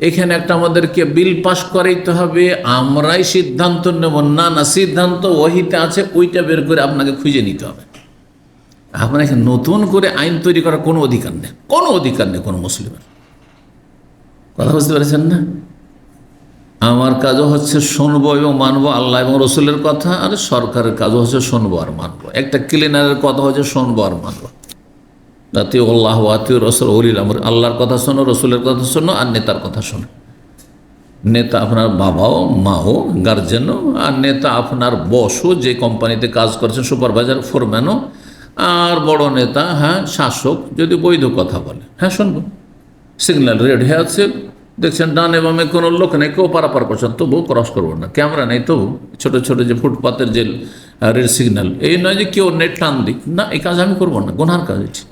এখানে একটা আমাদেরকে বিল পাস করাইতে হবে, আমরাই সিদ্ধান্ত নেব না, সিদ্ধান্ত ওহীতে আছে, ওইটা বের করে আপনাকে খুঁজে নিতে হবে। আপনার এখানে নতুন করে আইন তৈরি করার কোনো অধিকার নেই, কোনো মুসলিমের। কথা বুঝতে পেরেছেন না? আমার কাজও হচ্ছে শুনবো এবং মানবো আল্লাহ এবং রসুলের কথা, আর সরকারের কাজও হচ্ছে শুনবো আর মানবো। একটা ক্লিনারের কথা হচ্ছে শুনবো আর মানবো। আতিউ আল্লাহ ওয়া আতিউ রাসূল উলিল আমর, আল্লাহর কথা শোনো, রসুলের কথা শোনো, আর নেতার কথা শোনো। নেতা আপনার বাবাও, মাও, গার্জেনও, আর নেতা আপনার বসও, যে কোম্পানিতে কাজ করছেন, সুপারভাইজার, ফোরম্যানও, আর বড় নেতা, হ্যাঁ, শাসক যদি বৈধ কথা বলে, হ্যাঁ শুনবো। সিগন্যাল রেড হয়ে আছে, দেখছেন ডানে বামে কোনো লোক নেই, কেউ পারাপার করছেন, তবুও ক্রস করবো না, ক্যামেরা নেই, তবু ছোট ছোট যে ফুটপাতের যে রেড সিগন্যাল, এই নয় যে কেউ নেট টান দিক না, এই কাজ আমি করবো না, গুনহার কাজ হচ্ছে।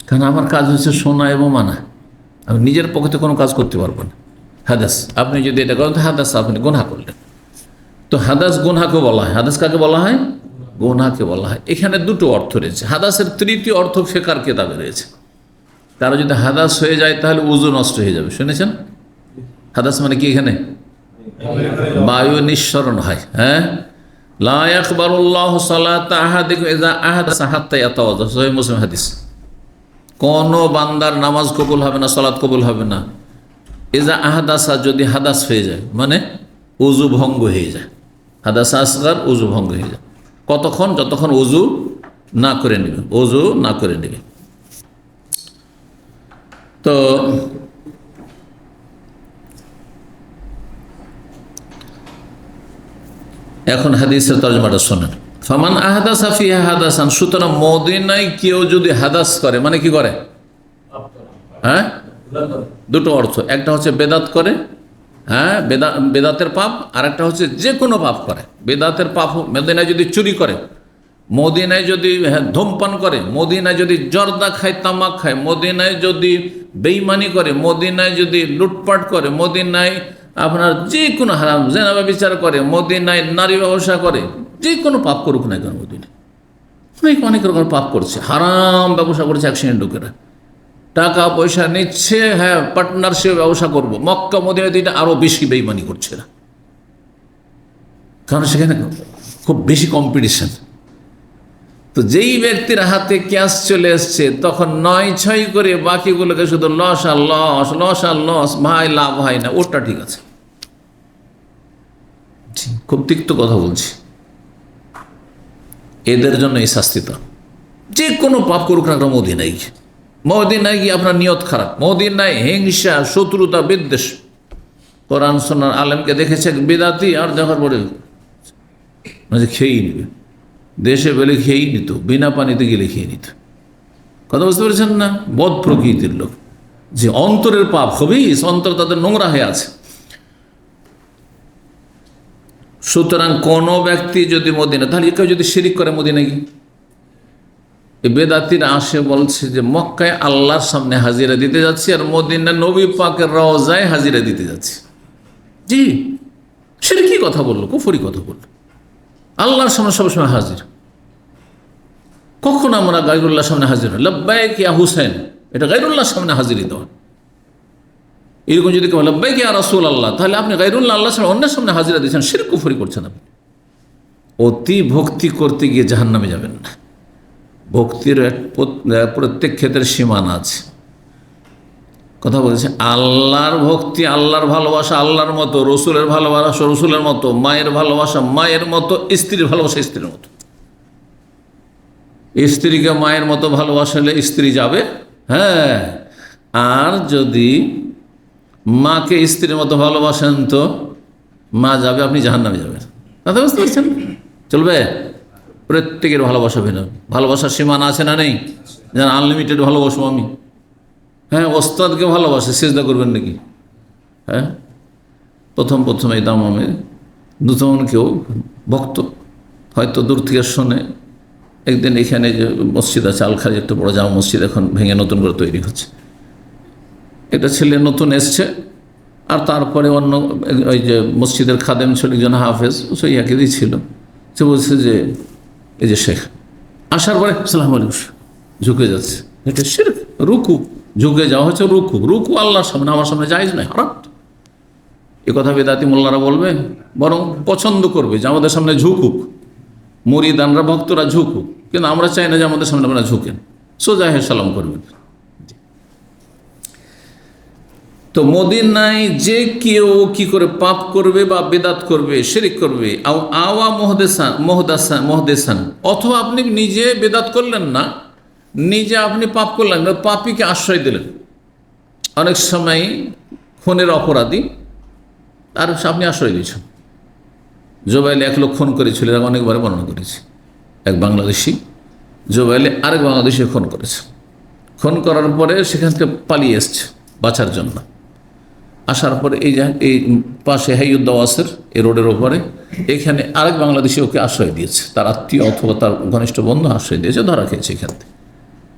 কারণ আমার কাজ হচ্ছে শোনা এবং মানা, আমি নিজের পক্ষে কোনো কাজ করতে পারবো না। হাদাস, আপনি যদি এটা করেন তো হাদাস, আপনি গুনহা করলেন। তো হাদাস গুনহাকে বলা হয়। হাদাস কাকে বলা হয়? গুনহাকে বলা হয়। এখানে দুটো অর্থ রয়েছে। হাদাসের তৃতীয় অর্থ ফিকহের কিতাবে রয়েছে। কারো যদি হাদাস হয়ে যায় তাহলে উযু নষ্ট হয়ে যাবে, শুনেছেন? হাদাস মানে কি? এখানে বায়ু নিঃসরণ হয়। হ্যাঁ, লা ইয়াকবালুল্লাহু সালাতা আহাদিকুম ইযা আহাদাসা হাত্তা ইয়াতাওয়াজ্জা, সহিহ মুসলিম হাদিস। কোন বান্দার নামাজ কবুল হবে না, সালাত কবুল হবে না, ইযা আহাদাসা, যদি হাদাস হয়ে যায়, মানে উযু ভঙ্গ হয়ে যায়। হাদাস আসগার, উযু ভঙ্গ হয়ে যায়। কতক্ষণ? যতক্ষণ উযু না করে নেবে। তো এখন হাদিসের তর্জমাটা শোনেন। ফামান আহাদাসা ফিহা হাদাসান, সুতরাং মদিনায় কেউ যদি হাদাস করে, মানে কি করে? হ্যাঁ, দুটো অর্থ, একটা হচ্ছে বেদাত করে, হ্যাঁ বেদাতের পাপ, আর একটা হচ্ছে যে কোনো পাপ করে। বেদাতের পাপ মদিনায় যদি চুরি করে, মদিনায় যদি ধূমপান করে, মদিনায় যদি জর্দা খায়, তামাক খায়, মদিনায় যদি বেঈমানি করে, মদিনায় যদি লুটপাট করে, মদিনায় আপনার যে কোনো হারাম জেনা ব্যভিচার করে, মদিনায় নারী ব্যবসা করে, যে কোনো পাপ করুক না কেন, মদিনায় অনেক রকম পাপ করছে, হারাম ব্যবসা করছে এক শ্রেণীর লোকেরা, টাকা পয়সা নিচ্ছে, হ্যাঁ পার্টনারশিপ ব্যবসা করবো। মক্কা মদিনাতে এটা আরও বেশি বেঈমানি করছে না, কারণ সেখানে খুব বেশি কম্পিটিশন। তো যেই ব্যক্তির হাতে ক্যাশ চলে এসছে, তখন 9-6 করে বাকিগুলোকে শুধু লস আর লস, লস আর লস, ভাই লাভ হয় না, ওটা ঠিক আছে। খুব তিক্ত কথা বলছি, এদের জন্য এই শাস্তিটা। যে কোনো পাপ করুক না মদিনায়, মদিনায় গিয়ে আপনার নিয়ত খারাপ, মদিনায় হিংসা, শত্রুতা, বিদ্বেষ। কোরআন সুন্নাহর আলেমকে দেখেছে বিদাতি, আর দেখার পরে খেয়েই নিবে, দেশে বেলে খেয়েই নিত, বিনা পানিতে গেলে খেয়ে নিত। কথা বুঝতে পেরেছেন না? বদ প্রকৃতির লোক, যে অন্তরের পাপ হবে, অন্তর তাদের নোংরা হয়ে আছে। সুতরাং কোনো ব্যক্তি যদি মদিনা, তাহলে কেউ যদি শিরিক করে মদিনা গিয়ে, বেদাতিরা আসে বলছে যে মক্কায় আল্লাহর সামনে হাজিরা দিতে যাচ্ছি, আর মদিনা নবী পাকের রওজায় হাজিরা দিতে যাচ্ছি। জি, সেটা কি কথা বললো? কুফরি কথা বললো। আল্লাহর সামনে সবসময় হাজির, কখন আমরা গায়রুল্লাহর সামনে হাজির হই? লব্বাইক ইয়া হুসেন, এটা গায়রুল্লাহর সামনে হাজিরি দেওয়া। এরকম যদি কেউ লব্বাইক ইয়া রাসূলুল্লাহ, তাহলে আপনি গায়রুল্লাহ আল্লাহর সামনে অন্যের সামনে হাজিরা দিচ্ছেন, শিরক কুফরি করছেন আপনি। অতি ভক্তি করতে গিয়ে জাহান্নামে যাবেন না। ভক্তির প্রত্যেক ক্ষেত্রে সীমানা আছে। কথা বলছে আল্লাহর ভক্তি, আল্লাহর ভালোবাসা আল্লাহর মতো, রসুলের ভালোবাসা রসুলের মতো, মায়ের ভালোবাসা মায়ের মতো, স্ত্রীর ভালোবাসা স্ত্রীর মতো। স্ত্রীকে মায়ের মতো ভালোবাসলে স্ত্রী যাবে, হ্যাঁ। আর যদি মাকে স্ত্রীর মতো ভালোবাসেন তো মা যাবে, আপনি জাহান্নামে যাবেন। কথা বুঝতে পারছেন? চলবে? প্রত্যেকের ভালোবাসা ভিন্ন, ভালোবাসার সীমানা আছে না নেই? যেন আনলিমিটেড ভালোবাসবো আমি, হ্যাঁ। ওস্তাদকে ভালোবাসে, সিজদা করবেন নাকি? হ্যাঁ, প্রথম এই দামামে নতুন কেউ ভক্ত হয়তো দূর থেকে শোনে, একদিন এখানে যে মসজিদ আছে আলখারি, একটা বড় জামা মসজিদ এখন ভেঙে নতুন করে তৈরি হচ্ছে, একটা ছেলে নতুন এসছে, আর তারপরে অন্য ওই যে মসজিদের খাদেম ছিল একজন হাফেজ, সেই একই ছিল, সে বলছে যে এই যে শেখ, আসার পরে আসসালামু আলাইকুম, ঝুঁকে যাচ্ছে। এটা শিরক, রুকু, ঝুঁকে যাওয়া হচ্ছে রুকু। রুকু আল্লাহর সামনে, আমার সামনে জায়েজ নয়, হারাম। এ কথা বেদাতি মোল্লারা বলবে, বরং পছন্দ করবে যে আমাদের সামনে ঝুঁকুক, মুরিদানরা ভক্তরা ঝুঁকুক, কিন্তু আমরা চাই না যে আমাদের সামনে আপনারা ঝুঁকেন, সোজা হয়ে সালাম করবেন। তো মদিনায় যে কেউ কি করে পাপ করবে বা বেদাত করবে, শিরক করবে, আওয়া মহদেসান, অথবা আপনি নিজে বেদাত করলেন না, নিজে আপনি পাপ করলেন না, পাপীকে আশ্রয় দিলেন। অনেক সময় খুনের অপরাধী, আর আপনি আশ্রয় দিয়েছেন। জোবাইলে 1 লোক খুন করেছিল, অনেকবার বর্ণনা করেছি। এক বাংলাদেশি জোবাইলে আরেক বাংলাদেশি খুন করেছে। খুন করার পরে সেখান থেকে পালিয়ে এসছে বাঁচার জন্য। আসার পরে এই পাশে হাইউদ্দাওয়াসের এই রোডের ওপরে এখানে আরেক বাংলাদেশি ওকে আশ্রয় দিয়েছে, তার আত্মীয় অথবা তার ঘনিষ্ঠ বন্ধু আশ্রয় দিয়েছে, ধরা খেয়েছে। এখান থেকে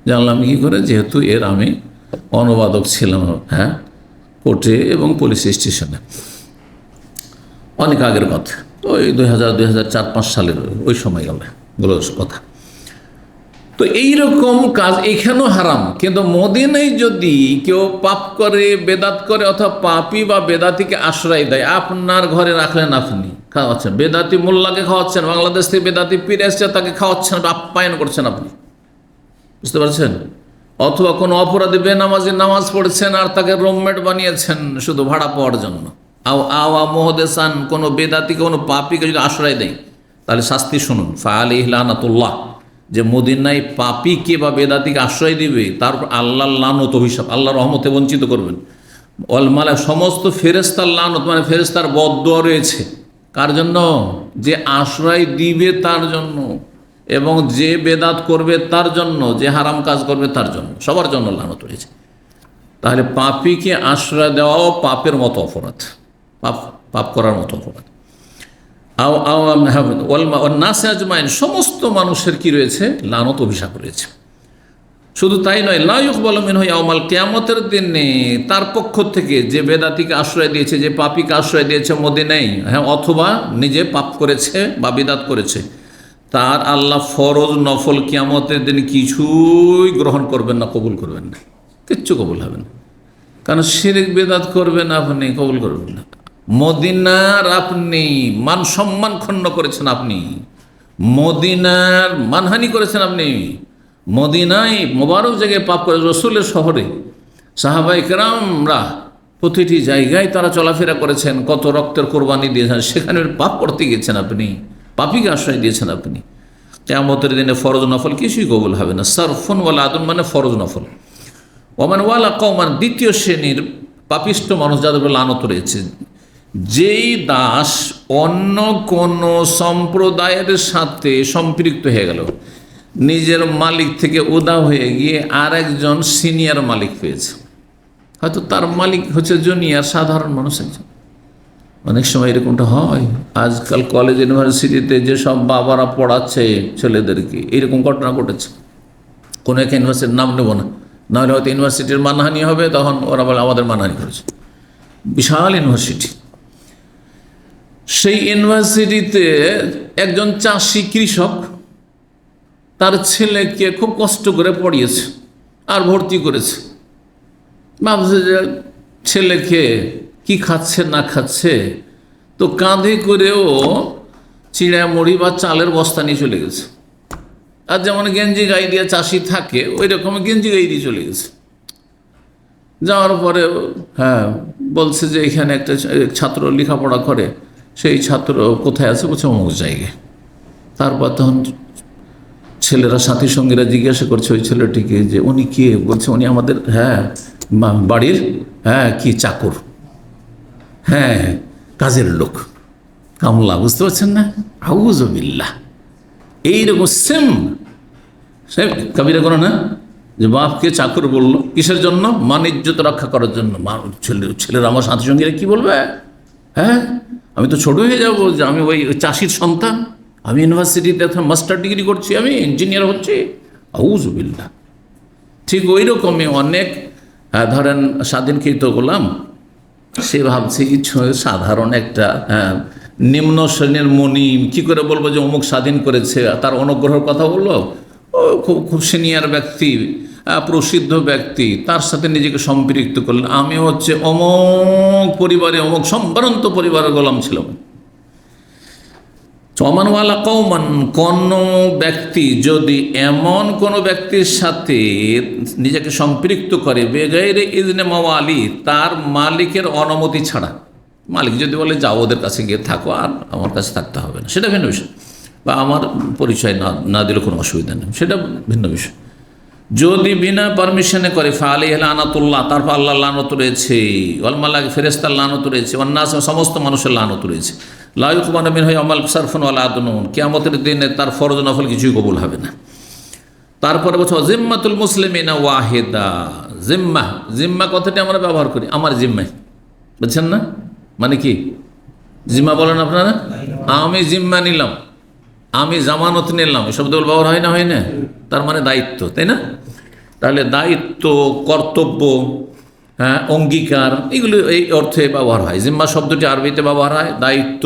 জানলাম কী করে, যেহেতু এর আমি অনুবাদক ছিলাম, হ্যাঁ, কোর্টে এবং পুলিশ স্টেশনে, অনেক আগের কথা, ওই 2004-05 সালের ওই সময় গেল কথা। তো এইরকম কাজ এখানেও হারাম, কিন্তু মদিনায় যদি কেউ পাপ করে, বেদাত করে, অথবা পাপী বা বেদাতিকে আশ্রয় দেয়, আপনার ঘরে রাখলেন, আপনি খাওয়াচ্ছেন, বেদাতি মোল্লাকে খাওয়াচ্ছেন, বাংলাদেশ থেকে বেদাতি পীর এসছে তাকে খাওয়াচ্ছেন, আপ্যায়ন করছেন আপনি, বুঝতে পারছেন? অথবা কোনো অপরাধী বেনামাজি নামাজ পড়ছেন আর তাকে রুমমেট বানিয়েছেন শুধু ভাড়া পাওয়ার জন্য। আওয়া মহদেসান, কোনো বেদাতিকে কোনো পাপীকে যদি আশ্রয় দেয়, তাহলে শাস্তি শুনুন, ফাআলাইহি লানাতুল্লাহ, যে মদিনায় পাপীকে বা বেদাতিকে আশ্রয় দিবে, তারপর আল্লাহর লানত, অভিশাপ, আল্লাহর রহমতে বঞ্চিত করবেন। ওয়াল মালাক, সমস্ত ফেরেশতার লানত, মানে ফেরেশতার বদদুয়া রয়েছে, কার জন্য? যে আশ্রয় দিবে তার জন্য, এবং যে বেদাত করবে তার জন্য, যে হারাম কাজ করবে তার জন্য, সবার জন্য লানত রয়েছে। তাহলে পাপীকে আশ্রয় দেওয়াও পাপের মতো অপরাধ, পাপ করার মতো অপরাধ। নাসে আজমাইন, সমস্ত মানুষের কি রয়েছে? লানত, অভিশাপ রয়েছে। শুধু তাই নয়, লা ইউকবালু মিনহু ইয়াউমাল কিয়ামতের দিনে তার পক্ষ থেকে যে বেদাতিকে আশ্রয় দিয়েছে, যে পাপীকে আশ্রয় দিয়েছে মদিনায়, হ্যাঁ, অথবা নিজে পাপ করেছে বা বিদাত করেছে, তার আল্লাহ ফরজ নফল কিয়ামতের দিন কিছুই গ্রহণ করবেন না, কবুল করবেন না, কিচ্ছু কবুল হবে না। কারণ শিরক বেদাত করবেন আপনি, কবুল করবেন না। মদিনার আপনি মান সম্মান খণ্ড করেছেন, আপনি মদিনার মানহানি করেছেন, আপনি মদিনায় মোবারক জায়গায় পাপ করে, রসুলের শহরে সাহাবায়ে কেরামরা প্রতিটি জায়গায় তারা চলাফেরা করেছেন, কত রক্তের কোরবানি দিয়েছেন, সেখানে পাপ করতে গিয়েছেন আপনি, পাপীকে আশ্রয় দিয়েছেন আপনি। কিয়ামতের দিনে ফরজ নফল কিছুই কবুল হবে না। সারফুন ওয়ালা আদুন মানে ফরজ নফল। ওমান ওয়ালা কওমান, দ্বিতীয় শ্রেণীর পাপিষ্ট মানুষ যাদের উপর লানত রয়েছে, যেই দাস অন্য কোনো সম্প্রদায়ের সাথে সম্পৃক্ত হয়ে গেল, নিজের মালিক থেকে উদা হয়ে গিয়ে আর একজন সিনিয়র মালিক পেয়েছে, হয়তো তার মালিক হচ্ছে জুনিয়র সাধারণ মানুষ একজন। অনেক সময় এরকমটা হয়। আজকাল কলেজ ইউনিভার্সিটিতে যেসব বাবারা পড়াচ্ছে ছেলেদেরকে, এরকম ঘটনা ঘটেছে। কোনো এক ইউনিভার্সিটির নাম নেব না, নাহলে হয়তো ইউনিভার্সিটির মানহানি হবে, তখন ওরা বলে আমাদের মানহানি করেছে। বিশাল ইউনিভার্সিটি, সেই ইউনিভার্সিটিতে একজন চাষি কৃষক তার ছেলেকে খুব কষ্ট করে পড়িয়েছে আর ভর্তি করেছে। ভাবছে যে ছেলেকে কি খাচ্ছে না খাচ্ছে, তো কাঁধে করেও চিড়া মুড়ি বা চালের বস্তা নিয়ে চলে গেছে। আর যেমন গেঞ্জি গায়ে দিয়ে চাষি থাকে, ওই রকম গেঞ্জি গায়ে দিয়ে চলে গেছে। যাওয়ার পরে হ্যাঁ বলছে যে এখানে একটা ছাত্র লেখাপড়া করে, সেই ছাত্র কোথায় আছে? বলছে অমুক জায়গায়। তারপর তখন ছেলেরা সাথী সঙ্গীরা জিজ্ঞাসা করছে ওই ছেলেটিকে যে উনি কে? বলছে উনি আমাদের বাড়ির কি চাকর, কাজের লোক, কামলা। বুঝতে পারছেন না? আউযুবিল্লাহ। এইরকম সেম কবিরা করো না, যে বাপকে চাকর বললো কিসের জন্য? মান ইজ্জত রক্ষা করার জন্য। ছেলেরা আমার সাথী সঙ্গীরা কি বলবে? আমি তো ছোট হয়ে যাবো, যে আমি ওই চাষির সন্তান, আমি ইউনিভার্সিটিতে মাস্টার ডিগ্রি করছি, আমি ইঞ্জিনিয়ার হচ্ছি। আউযুবিল্লাহ। ঠিক ওই রকমই অনেক ধরেন স্বাধীনকৃত গোলাম, সে ভাবছে কিছু সাধারণ একটা নিম্ন শ্রেণীর মনিম, কি করে বলবো যে অমুক স্বাধীন করেছে, তার অনুগ্রহের কথা বললো। ও খুব সিনিয়র ব্যক্তি, প্রসিদ্ধ ব্যক্তি, তার সাথে নিজেকে সম্পৃক্ত করলেন। আমি হচ্ছে অমুক পরিবারে, অমুক সম্ভ্রান্ত পরিবারের গোলাম ছিলাম। চমানওয়ালা কৌমান, কোন ব্যক্তি যদি এমন কোন ব্যক্তির সাথে নিজেকে সম্পৃক্ত করে, বেগাইরে ইজনে মাওয়ালি, তার মালিকের অনুমতি ছাড়া, মালিক যদি বলে যাও ওদের কাছে গিয়ে থাকো, আর আমার কাছে থাকতে হবে না, সেটা ভিন্ন বিষয়। বা আমার পরিচয় না দিলে কোনো অসুবিধা নেই, সেটা ভিন্ন বিষয়। যদি বিনা পারমিশনে করে, ফালি লানাতুল্লাহ, তারপর আল্লাহ লানত রয়েছে, ওয়াল মালাইকা, ফেরেশতার লানত রয়েছে, ওয়ান্নাস, সমস্ত মানুষের লানত রয়েছে। লা ইউকবালু মিনহু ইয়াউমাল সারফুন ওয়ালা আদলুন, কিয়ামতের দিনে তার ফরজ নফল কিছুই কবুল হবে না। তারপরে বলছে জিম্মাতুল মুসলিমিনা ওয়াহিদা। জিম্মা কথাটি আমরা ব্যবহার করি, আমার জিম্মায়, বুঝছেন না? মানে কি জিম্মা বলেন আপনারা? আমি জিম্মা নিলাম, আমি জামানত নিলাম, এই শব্দ ব্যবহার হয় না? হয় না? তার মানে দায়িত্ব, তাই না? তাহলে দায়িত্ব, কর্তব্য, অঙ্গীকার, এগুলো এই অর্থে ব্যবহার হয়। জিম্মা শব্দটি আরবিতে ব্যবহার হয় দায়িত্ব,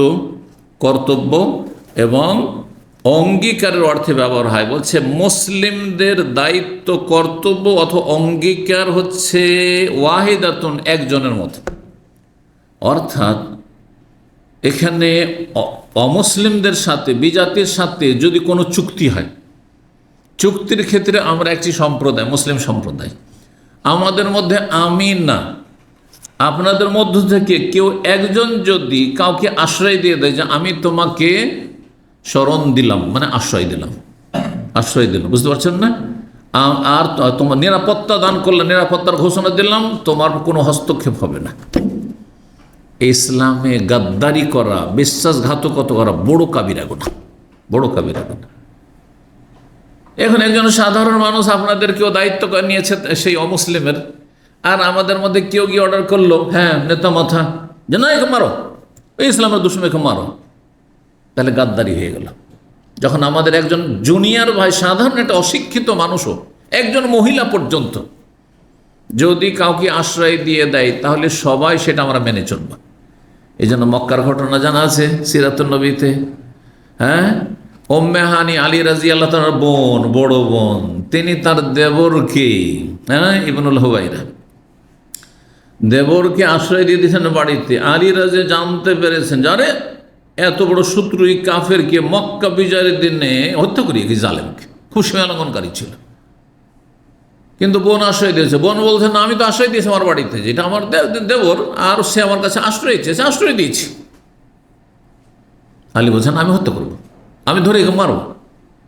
কর্তব্য এবং অঙ্গীকারের অর্থে ব্যবহার হয়। বলছে মুসলিমদের দায়িত্ব, কর্তব্য অথবা অঙ্গীকার হচ্ছে ওয়াহিদাতুন, একজনের মতো। অর্থাৎ এখানে অমুসলিমদের সাথে, বিজাতির সাথে যদি কোনো চুক্তি হয়, চুক্তির ক্ষেত্রে আমরা একটি সম্প্রদায়, মুসলিম সম্প্রদায়, আমাদের মধ্যে আমি না, আপনাদের মধ্য থেকে কেউ একজন যদি কাউকে আশ্রয় দিয়ে দেয় যে আমি তোমাকে শরণ দিলাম, মানে আশ্রয় দিলাম, বুঝতে পারছেন না? আর তোমার নিরাপত্তা দান করলে, নিরাপত্তার ঘোষণা দিলাম, তোমার কোনো হস্তক্ষেপ হবে না, ইসলামে গাদ্দারি করা, বিশ্বাসঘাতকতা করা বড় কাবিরা গুনাহ, বড় কাবিরা গুনাহ। এখন একজন সাধারণ মানুষ আপনাদেরকেও দায়িত্ব নিয়েছে সেই অমুসলিমের, আর আমাদের মধ্যে কেউ গিয়ে অর্ডার করলো, হ্যাঁ নেতা মাথা, যে না একে মারো, ওই ইসলামের দুশমনকে মারো, তাহলে গাদ্দারি হয়ে গেল। যখন আমাদের একজন জুনিয়র ভাই, সাধারণ একটা অশিক্ষিত মানুষও, একজন মহিলা পর্যন্ত যদি কাউকে আশ্রয় দিয়ে দেয়, তাহলে সবাই সেটা আমরা মেনে চলব। এই জন্য মক্কার ঘটনা জানা আছে সিরাতুন নবীতে, হ্যাঁ, উম্মে হানি আলী রাদিয়াল্লাহু তাআলার বোন, বড় বোন, তিনি তার দেবরকে, হ্যাঁ, ইবনুল হুবাইরা, দেবরকে আশ্রয় দিয়ে দিয়েছেন বাড়িতে। আলী রাজি জানতে পেরেছেন যারে এত বড় শত্রু এই কাফেরকে মক্কা বিজয়ের দিনে হত্যা করিয়ে কি জালেমকে, খুব সীমালঙ্ঘনকারী ছিল, কিন্তু বোন আশ্রয় দিয়েছে। বোন বলছে না, আমি তো আশ্রয় দিয়েছি আমার বাড়িতে, যেটা আমার দেবর, আর সে আমার কাছে আশ্রয় চেয়েছে, আশ্রয় দিয়েছি। আলী বলছেন আমি হত্যা করবো, আমি ধরে একে মারব,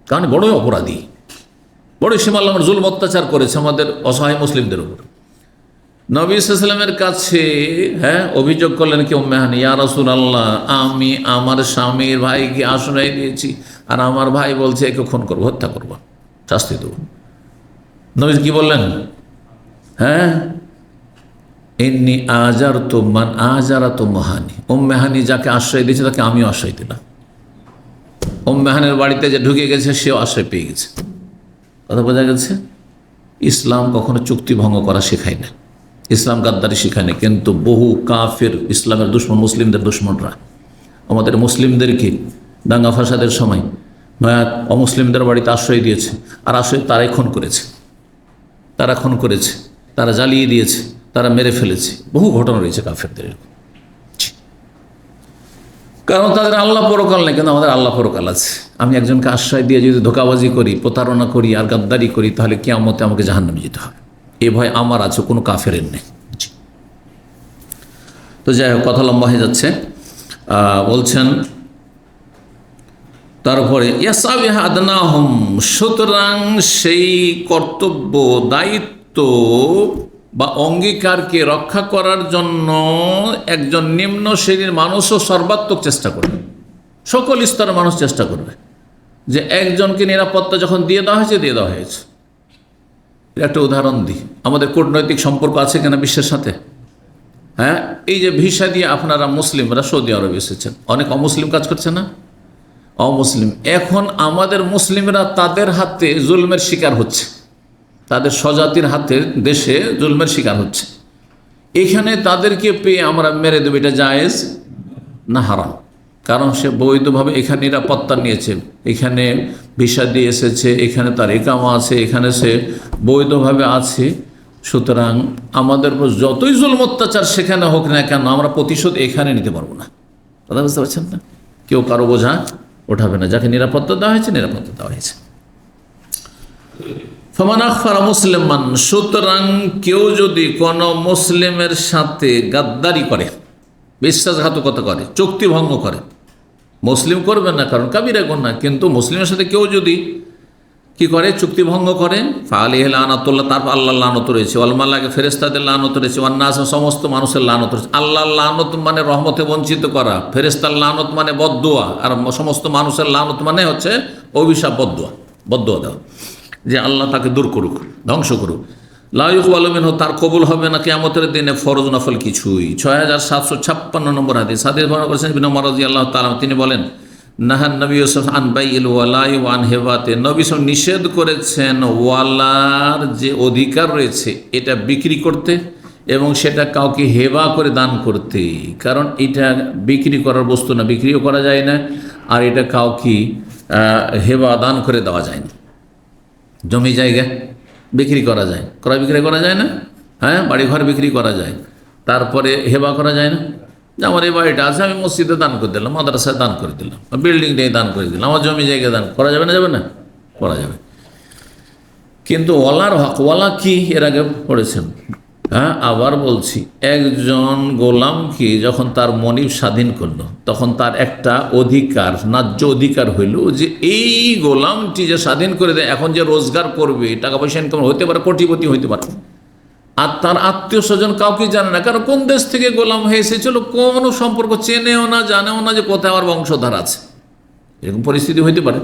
কারণ বড়ই অপরাধী, বড়ই সীমালঙ্ঘন, জুলম অত্যাচার করেছে আমাদের অসহায় মুসলিমদের উপর। নবী সাল্লাল্লাহু আলাইহি ওয়াসাল্লামের কাছে, হ্যাঁ, অভিযোগ করলেন কি উম্মে হানি, ইয়া রাসূলুল্লাহ, আমি আমার স্বামীর ভাইকে আশ্রয় দিয়েছি, আর আমার ভাই বলছে একে খুন করবো, হত্যা করবো, শাস্তি দেবো। নবী কি বললেন? হ্যাঁ, এমনি আজার তো মান আজারা তো মহানি, উম্মে হানি যাকে আশ্রয় দিয়েছে তাকে আমিও আশ্রয় দিলাম। উম্মে হানির বাড়িতে যে ঢুকে গেছে সেও আশ্রয় পেয়ে গেছে। কথা বোঝা গেছে? ইসলাম কখনো চুক্তি ভঙ্গ করা শেখায় না, ইসলাম গাদ্দারি শেখায় না, কিন্তু বহু কাফের, ইসলামের দুশ্মন, মুসলিমদের দুশ্মনরা আমাদের মুসলিমদেরকে দাঙ্গা ফাসাদের সময় অমুসলিমদের বাড়িতে আশ্রয় দিয়েছে, আর আশ্রয় তারাই খুন করেছে, তারা খুন করেছে, তারা জ্বালিয়ে দিয়েছে, তারা মেরে ফেলেছে। বহু ঘটনা রয়েছে কাফেরদের, কারণ তাদের আল্লাহ পরকাল নেই, কিন্তু আমাদের আল্লাহ পরকাল আছে। আমি একজনকে আশ্রয় দিয়ে যদি ধোঁকাবাজি করি, প্রতারণা করি আর গাদ্দারি করি, তাহলে কিয়ামতে আমাকে জাহান্নামে যেতে হবে, এ ভয় আমার আছে, কোনো কাফেরের নেই। তো যাই হোক, কথা লম্বা হয়ে যাচ্ছে। বলছেন তারপরে সুতরাং সেই কর্তব্য, দায়িত্ব বা অঙ্গীকারকে রক্ষা করার জন্য একজন নিম্ন শ্রেণীর মানুষও সর্বাত্মক চেষ্টা করবে, সকল স্তরের মানুষ চেষ্টা করবে যে একজনকে নিরাপত্তা যখন দিয়ে দেওয়া হয়েছে, দিয়ে দেওয়া হয়েছে। একটা উদাহরণ দিই, আমাদের কূটনৈতিক সম্পর্ক আছে কিনা বিশ্বের সাথে? হ্যাঁ, এই যে ভিসা দিয়ে আপনারা মুসলিমরা সৌদি আরবে এসেছেন, অনেক অমুসলিম কাজ করছে না? অমুসলিম, এখন আমাদের মুসলিমরা তাদের হাতে জুলমের শিকার হচ্ছে, তাদের স্বজাতির হাতে দেশে জুলমের শিকার হচ্ছে। এখানে তাদেরকে পেয়ে আমরা মেরে দেবো, এটা জায়েজ না হারাম? কারণ সে বৈধভাবে এখানে নিরাপত্তা নিয়েছে, এখানে ভিসা দিয়ে এসেছে, এখানে তার একামা আছে, এখানে সে বৈধভাবে আছে। সুতরাং আমাদের উপর যতই জুলম অত্যাচার সেখানে হোক না কেন, আমরা প্রতিশোধ এখানে নিতে পারবো না। কথা বুঝতে পারছেন না? কেউ কারো বোঝা ওঠাবে না, যাকে নিরাপত্তা দেওয়া হয়েছে নিরাপত্তা দেওয়া হয়েছে। ফামান আখফারা মুসলিমান, সুতরাং কেউ যদি কোনো মুসলিমের সাথে গাদ্দারি করে, বিশ্বাসঘাতকতা করে, চুক্তি ভঙ্গ করে, মুসলিম করবেন না কারণ কাবিরা গুনাহ, কিন্তু মুসলিমের সাথে কেউ যদি কি করে, চুক্তি ভঙ্গ করে, ফাআলাইহি লানাতুল্লাহ, তারপর আল্লাহর লানত রয়েছে, ওয়াল মালায়েকা, ফেরেশতাদের লানত রয়েছে, ওয়ান নাস, সমস্ত মানুষের লানত রয়েছে। আল্লাহর লানত মানে রহমতে বঞ্চিত করা, ফেরেশতার লানত মানে বদদুয়া, আর সমস্ত মানুষের লানত মানে হচ্ছে অভিশাপ, বদদুয়া, বদদুয়া দেওয়া, যে আল্লাহ তাকে দূর করুক, ধ্বংস করুক। লা ইকবালু মিনহু, তার কবুল হবে না কিয়ামতের দিনে ফরজ নফল কিছুই। 6756 নম্বর হাদিস, হাদিস বর্ণনা করেছেন ইবনে ওমর রাদিয়াল্লাহু তাআলা, তিনি বলেন নাহান নবী সাল্লাল্লাহু আন বাইইল ওয়ালাই ওয়া আন হিবাতে, নবী সাল্লাল্লাহু নিষেধ করেছেন ওয়ালার যে অধিকার রয়েছে এটা বিক্রি করতে এবং সেটা কাউকে হেবা করে দান করতে, কারণ এটা বিক্রি করার বস্তু না, বিক্রিও করা যায় না, আর এটা কাউকে হেবা দান করে দেওয়া যায় না। জমি জায়গা বিক্রি করা যায়, ক্রয় বিক্রয় করা যায় না, হ্যাঁ, বাড়িঘর বিক্রি করা যায়, তারপরে হেবা করা যায় না। যে আমার এই বাড়িটা আছে, আমি মসজিদে দান করে দিলাম, মাদ্রাসায় দান করে দিলাম, বিল্ডিংটাই দান করে দিলাম, আমার জমি জায়গা দান করা যাবে না? যাবে না? করা যাবে। কিন্তু ওয়ালার হক, ওয়ালা কি এর আগে পড়েছেন। হ্যাঁ, আবার বলছি, একজন গোলামকে যখন তার মনিব স্বাধীন করলো, তখন তার একটা অধিকার, ন্যায্য অধিকার হইল যে এই গোলামটি যে স্বাধীন করে দেয়, এখন যে রোজগার করবে, টাকা পয়সা ইনকাম হতে পারে, কোটিপতি হইতে পারে, আর তার আত্মীয় স্বজন কাউকে জানে না, কারণ কোন দেশ থেকে গোলাম হয়ে এসেছিল কোনো সম্পর্ক চেনেও না, জানেও না যে কোথায় আমার বংশধার আছে, এরকম পরিস্থিতি হইতে পারে।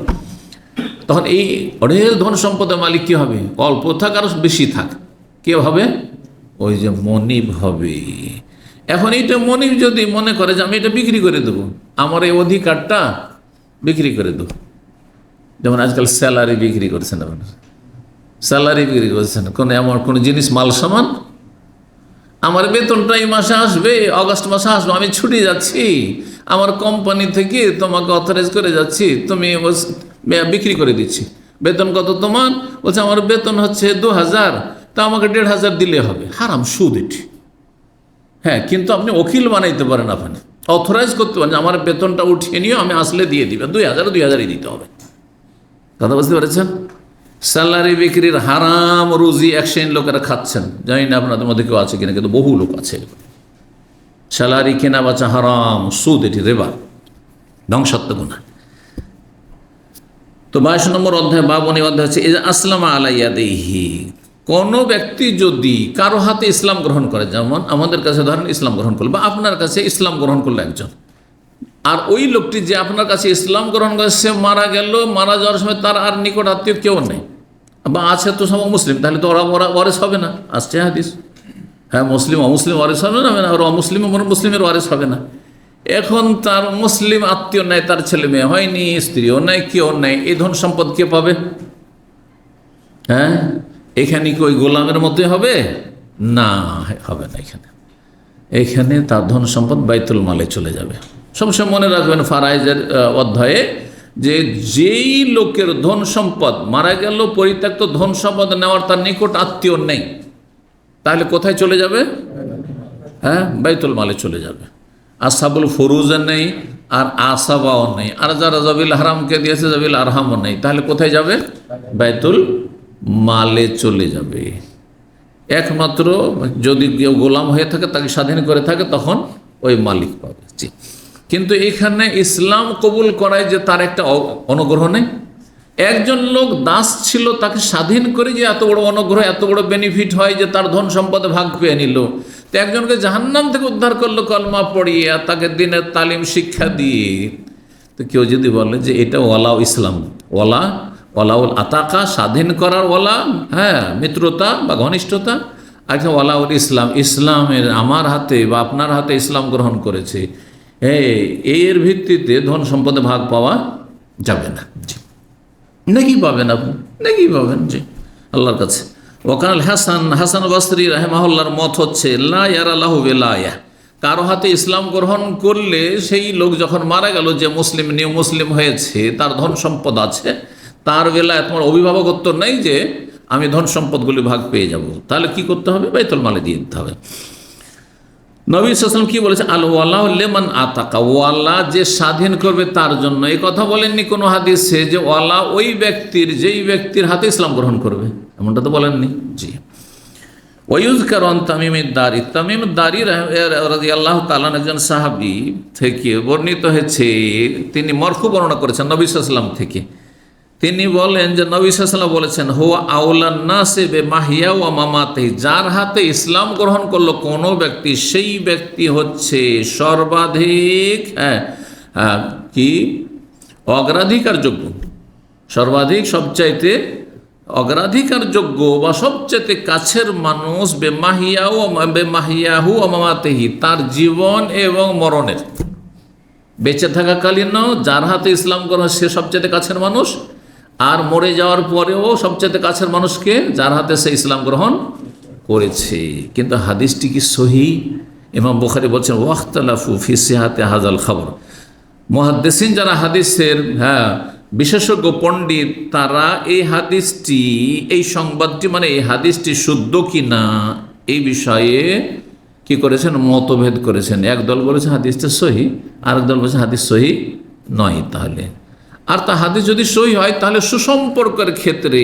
তখন এই অঢেল ধন সম্পদের মালিক কী হবে? অল্প থাক আর বেশি থাক, কে হবে? ওই যে মনিব হবে। এখন এইটা মনিব যদি মনে করে যে আমি এটা বিক্রি করে দেবো, আমার এই অধিকারটা বিক্রি করে দেবো, যেমন আজকাল স্যালারি বিক্রি করছেন, আপনার স্যালারি বিক্রি করছেন, কোনো এমন কোনো জিনিস মাল সামান, আমার বেতনটা এই মাসে আসবে, অগস্ট মাসে আসবে, আমি ছুটি যাচ্ছি আমার কোম্পানি থেকে, তোমাকে অথরাইজ করে যাচ্ছি, তুমি বিক্রি করে দিচ্ছি। বেতন কত তোমার? বলছে আমার বেতন হচ্ছে 2000, তা আমাকে 1500 দিলে হবে। হারাম, সুদ এটি। হ্যাঁ, কিন্তু আপনি উকিল বানাইতে পারেন, আপনি অথরাইজ করতে পারেন আমার বেতনটা উঠিয়ে নিও, আমি আসলে দিয়ে দিবে, 2000 দিতে হবে। কথা বুঝতে পেরেছেন? স্যালারি বিক্রির হারাম রুজি এক শ্রেণীর লোকেরা খাচ্ছেন, জানি না আপনাদের মধ্যে কেউ আছে কিনা, কিন্তু বহু লোক আছে। স্যালারি কেনা বেচা হারাম, সুদ, এটি রেবা, ধ্বংসাত্মক গুনাহ। তো 22 নম্বর অধ্যায়, 52 অধ্যায় হচ্ছে আসলামা আলাইয়াদিহি, কোনো ব্যক্তি যদি কারো হাতে ইসলাম গ্রহণ করে, যেমন আমাদের কাছে ধরেন ইসলাম গ্রহণ করলো, বা আপনার কাছে ইসলাম গ্রহণ করলো একজন, আর ওই লোকটি যে আপনার কাছে ইসলাম গ্রহণ করে সে মারা গেল, মারা যাওয়ার সময় তার আর নিকট আত্মীয় কেউ নেই, বা আছে তো সব মুসলিম, তাহলে তো ওরা ওয়ারেস হবে না, আসছে হাদিস। হ্যাঁ, মুসলিম অমুসলিম ওয়ারেস হবে না, আর অমুসলিম মুসলিমের ওয়ারেস হবে না। এখন তার মুসলিম আত্মীয় নাই, তার ছেলে মেয়ে হয়নি, স্ত্রীও নাই, কেউ নাই, এই ধন সম্পদ কে পাবে? হ্যাঁ, এখানে কি ওই গোলামের মধ্যে হবে? না, হবে না। এখানে তার ধন সম্পদ বাইতুল মালে চলে যাবে। সবসময় মনে রাখবেন ফারাইজের অধ্যায়ে যে যেই লোকের ধন সম্পদ মারা গেল, পরিত্যক্ত ধন সম্পদ নেওয়ার তার নিকট আত্মীয় নেই, তাহলে কোথায় চলে যাবে? হ্যাঁ, বাইতুল মালে চলে যাবে। আসাবুল ফরুজে নেই, আর আসাবাও নেই, আর যারা জাবিল হারামকে দিয়েছে জাবিল আরহামও নেই, তাহলে কোথায় যাবে? বাইতুল মালে চলে যাবে। একমাত্র যদি কেউ গোলাম হয়ে থাকে, তাকে স্বাধীন করে থাকে, তখন ওই মালিক পাবে। জি, কিন্তু এখানে ইসলাম কবুল করায় যে তার একটা অনুগ্রহ নেই। একজন লোক দাস ছিল, তাকে স্বাধীন করে যে এত বড় অনুগ্রহ, এত বড় বেনিফিট হয় যে তার ধন সম্পদে ভাগ পেয়ে নিল। তো একজনকে জাহান্নাম থেকে উদ্ধার করলো কলমা পড়িয়ে, আর তাকে দিনের তালিম শিক্ষা দিয়ে। তো কেউ যদি বলে যে এটা ওয়ালাউ ইসলাম, ওয়ালাউল আতাকা, স্বাধীন করার ওয়ালা, হ্যাঁ, মিত্রতা বা ঘনিষ্ঠতা, আর ওয়ালাউল ইসলাম, ইসলামের আমার হাতে বা আপনার হাতে ইসলাম গ্রহণ করেছে, এর ভিত্তিতে ধন সম্পদে ভাগ পাওয়া যাবে না। জি, নাকি পাবেন আপনি? নাকি পাবেন, জি, আল্লাহর কাছে। ওয়াকাল হাসান বসরি রাহিমাহুল্লাহর মত হচ্ছে লা ইয়ারা লাহু বিলায়া, কারো হাতে ইসলাম গ্রহণ করলে সেই লোক যখন মারা গেল, যে মুসলিম নিউ মুসলিম হয়েছে, তার ধন সম্পদ আছে, তার বেলায় তোমার অভিভাবকত্ব নেই যে আমি ধন সম্পদগুলি ভাগ পেয়ে যাব। তাহলে কি করতে হবে? বাইতুল মালে দিয়ে দিতে হবে। নবী সাল্লাল্লাহু আলাইহি ওয়াসাল্লাম কি বলেছে? আল ওয়ালাউ লিমান আতাকা, ওয়ালা যে স্বাধীন করবে তার জন্য। এই কথা বলেননি কোনো হাদিসে যে ওয়ালা ওই ব্যক্তির, যেই ব্যক্তির হাতে ইসলাম গ্রহণ করবে, এমনটা তো বলেননি। জি, ওয়ায়ুযকারু আন তামিমিদ দারি, তামিম দারি রাদিয়াল্লাহু তাআলা একজন সাহাবী থেকে বর্ণিত হয়েছে, তিনি মরফু বর্ণনা করেছেন নবী সাল্লাল্লাহু আলাইহি ওয়াসাল্লাম থেকে। তিনি বলেন যে নবী সাল্লাল্লাহু আলাইহি ওয়াসাল্লাম বলেছেন, হুয়া আউলান নাসি বিমাহিয়া ওয়া মামাতিহি, যার হাতে ইসলাম গ্রহণ করলো কোনো ব্যক্তি, সেই ব্যক্তি হচ্ছে সর্বাধিক কি অগ্রাধিকার যোগ্য, সর্বাধিক সবচাইতে অগ্রাধিকার যোগ্য বা সবচাইতে কাছের মানুষ, বেমাহিয়াহু ওয়া মামাতিহি, তার জীবন এবং মরণের, বেঁচে থাকাকালীনও যার হাতে ইসলাম গ্রহণ সে সবচাইতে কাছের মানুষ, আর মরে যাওয়ার পরেও সবচেয়ে কাছের মানুষকে, যার হাতে সে ইসলাম গ্রহণ করেছে। কিন্তু হাদিসটি কি সহিহ? ইমাম বুখারী বলছেন ওয়াখতালাফু ফি সিহাতি হাযাল খবর, মুহাদ্দিসিন যারা হাদিসের বিশেষজ্ঞ পণ্ডিত, তারা এই হাদিসটি, এই সংবাদটি, মানে এই হাদিসটি শুদ্ধ কি না এই বিষয়ে কি করেছেন? মতভেদ করেছেন। একদল বলেছে হাদিসটা সহিহ, আরেক দল বলেছে হাদিস সহিহ নয়। তাহলে আর তা হাদিস যদি সহিহ হয়, তাহলে সুসম্পর্কের ক্ষেত্রে,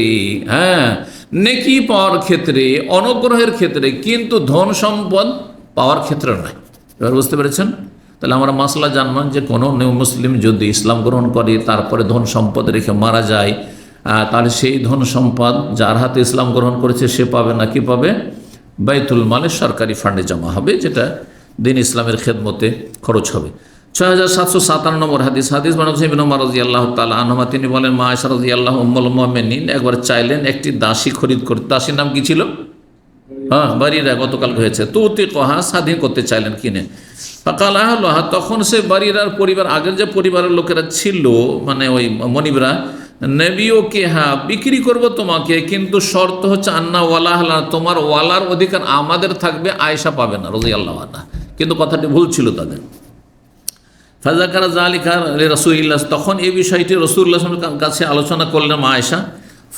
নেকি পাওয়ার ক্ষেত্রে, অনুগ্রহের ক্ষেত্রে, কিন্তু ধন সম্পদ পাওয়ার ক্ষেত্রে নয়। এবার বুঝতে পেরেছেন? তাহলে আমরা মাসলা জানলাম যে কোনো নিউ মুসলিম যদি ইসলাম গ্রহণ করে, তারপরে ধন সম্পদ রেখে মারা যায়, তাহলে সেই ধন সম্পদ যার হাতে ইসলাম গ্রহণ করেছে সে পাবে না, কি পাবে? বাইতুল মালে সরকারি ফান্ডে জমা হবে, যেটা দিন ইসলামের খেদমতে খরচ হবে। 6757 নম্বর হাদিস, হাদিস বানাচ্ছেন ইবনে ওমর রাদিয়াল্লাহু তাআলা আনহুমা, তিনি বলেন মা আয়েশা রাদিয়াল্লাহু উম্মুল মুমিনিন একবার চাইলেন একটি দাসী খরিদ করতে। দাসীর নাম কি ছিল? হ্যাঁ, বারিরা, গতকাল হয়েছে। তুতি কহা, স্বাধীন করতে চাইলেন কিনে। ফাকাল আহলুহা, তখন সে বারিরার পরিবার, আগের যে পরিবারের লোকেরা ছিল, মানে ওই মনিবরা, নবীও কে হ্যাঁ বিক্রি করবো তোমাকে, কিন্তু শর্ত হচ্ছে আন্না ওয়ালা, তোমার ওয়ালার অধিকার আমাদের থাকবে, আয়েশা পাবে না রাদিয়াল্লাহু আনহা। কিন্তু কথাটি ভুল ছিল তাদের। ফাযাকারা যালিকা লিরাসূলিল্লাহ, তখন এই বিষয়টি রাসূলুল্লাহ কাছে আলোচনা করলেন মা আয়েশা।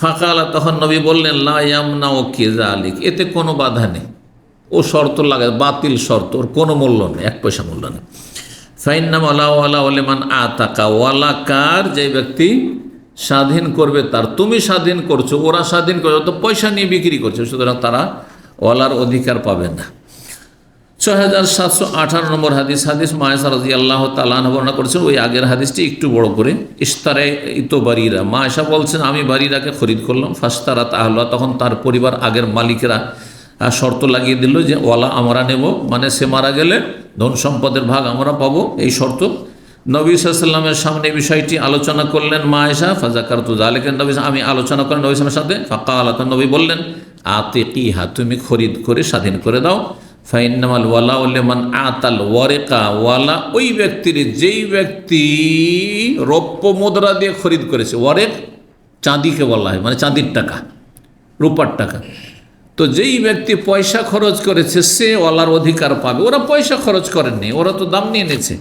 ফাকালা, তখন নবী বললেন লা ইয়ামনাউকি যালিক, এতে কোনো বাধা নেই, ও শর্ত লাগায়, বাতিল শর্ত, ওর কোনো মূল্য নেই, এক পয়সা মূল্য নেই। ফাইন্নামা লা ওয়ালা লিমান আতাকা, ওয়ালা কার, যে ব্যক্তি স্বাধীন করবে তার, তুমি স্বাধীন করছো, ওরা স্বাধীন করছো, তো পয়সা নিয়ে বিক্রি করছো, সুতরাং তারা ওয়ালার অধিকার পাবে না। 6758 নম্বর হাদিস, হাদিস মা আয়েশা রাদিয়াল্লাহু তাআলা আনহা বর্ণনা করেছেন, ওই আগের হাদিসটি একটু বড় করে। ইশতারে ইতো বারিরা, মা আয়েশা বলছেন আমি বারিরাকে খরিদ করলাম। ফাস্তারাত আহলুহা, তখন তার পরিবার আগের মালিকেরা শর্ত লাগিয়ে দিল যে ওয়ালা আমরা নেব, মানে সে মারা গেলে ধন সম্পদের ভাগ আমরা পাবো, এই শর্ত। নবী সাল্লাল্লাহু আলাইহি ওয়াসাল্লামের সামনে এই বিষয়টি আলোচনা করলেন মা আয়েশা। ফাযাকারতু যালিকা, নবী, আমি আলোচনা করেন নবী সাল্লাল্লাহু আলাইহি ওয়াসাল্লামের সাথে। ফাকালা, নবী বললেন আতিকিহা, তুমি খরিদ করে স্বাধীন করে দাও। ফাইন্নামাল ওয়ালা লিমান আতাল ওয়ারিকা, ওয়ালা ওই ব্যক্তির, যেই ব্যক্তি রৌপ্য মুদ্রা দিয়ে খরিদ করেছে। ওয়ারেক চাঁদিকে বলা হয়, মানে চাঁদির টাকা, রূপার টাকা। তো যেই ব্যক্তি পয়সা খরচ করেছে সে ওয়ালার অধিকার পাবে, ওরা পয়সা খরচ করেননি, ওরা তো দাম নিয়ে নিয়েছে।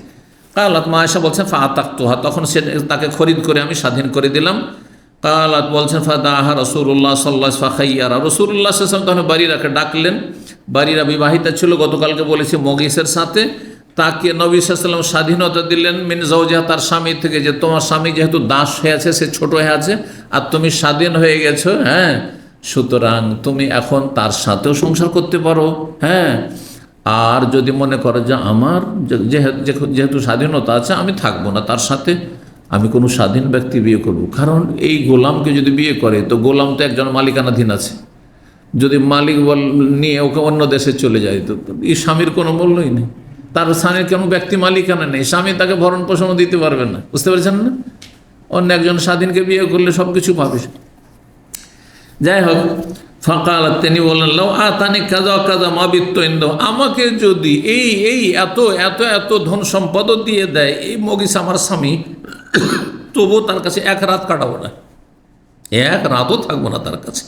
কালাত, মা আয়েশা বলছেন ফাআতাকতুহা, তখন সে তাকে খরিদ করে আমি স্বাধীন করে দিলাম। কালাত বলছেন ফাদাহা রাসূলুল্লাহ সাল্লাল্লাহু আলাইহি ওয়াসাল্লাম ফাখাইয়ারা, রাসূলুল্লাহ সাল্লাল্লাহু আলাইহি ওয়াসাল্লাম তখন বারিরাকে ডাকলেন। বারিরা বিবাহিতা ছিল, গতকালকে বলেছি মুগীসের সাথে। তাকে নবী সাল্লাল্লাহু আলাইহি ওয়াসাল্লাম স্বাধীনতা দিলেন মিন যাওজিহা, তার স্বামী থেকে, যে তোমার স্বামী যেহেতু দাস হয়ে আছে, সে ছোট হয়ে আছে, আর তুমি স্বাধীন হয়ে গেছো, হ্যাঁ, সুতরাং তুমি এখন তার সাথেও সংসার করতে পারো। হ্যাঁ, আর যদি মনে করো যে আমার যেহেতু স্বাধীনতা আছে, আমি থাকবো না তার সাথে, আমি কোনো স্বাধীন ব্যক্তি বিয়ে করব। কারণ এই গোলামকে যদি বিয়ে করে, তো গোলাম তো একজন মালিকানাধীন আছে, যদি মালিক নিয়ে ওকে অন্য দেশে চলে যায়, তো এই স্বামীর কোনো মূল্যই নেই, তার স্বামীর কোনো ব্যক্তি মালিকানা নেই, স্বামী তাকে ভরণ পোষণও দিতে পারবেন না। বুঝতে পেরেছেন না? অন্য একজন স্বাধীনকে বিয়ে করলে সব কিছু পাবে। যাই হোক, ফাকাল, তিনি বললেন লাউ আতানি কাযা কাযা মা বিত্তু ইনদাহু, আমাকে যদি এই এত এত এত ধন সম্পদও দিয়ে দেয় এই মগিস আমার স্বামী, তবুও তার কাছে এক রাত কাটাবো না, এক রাতও থাকবো না তার কাছে।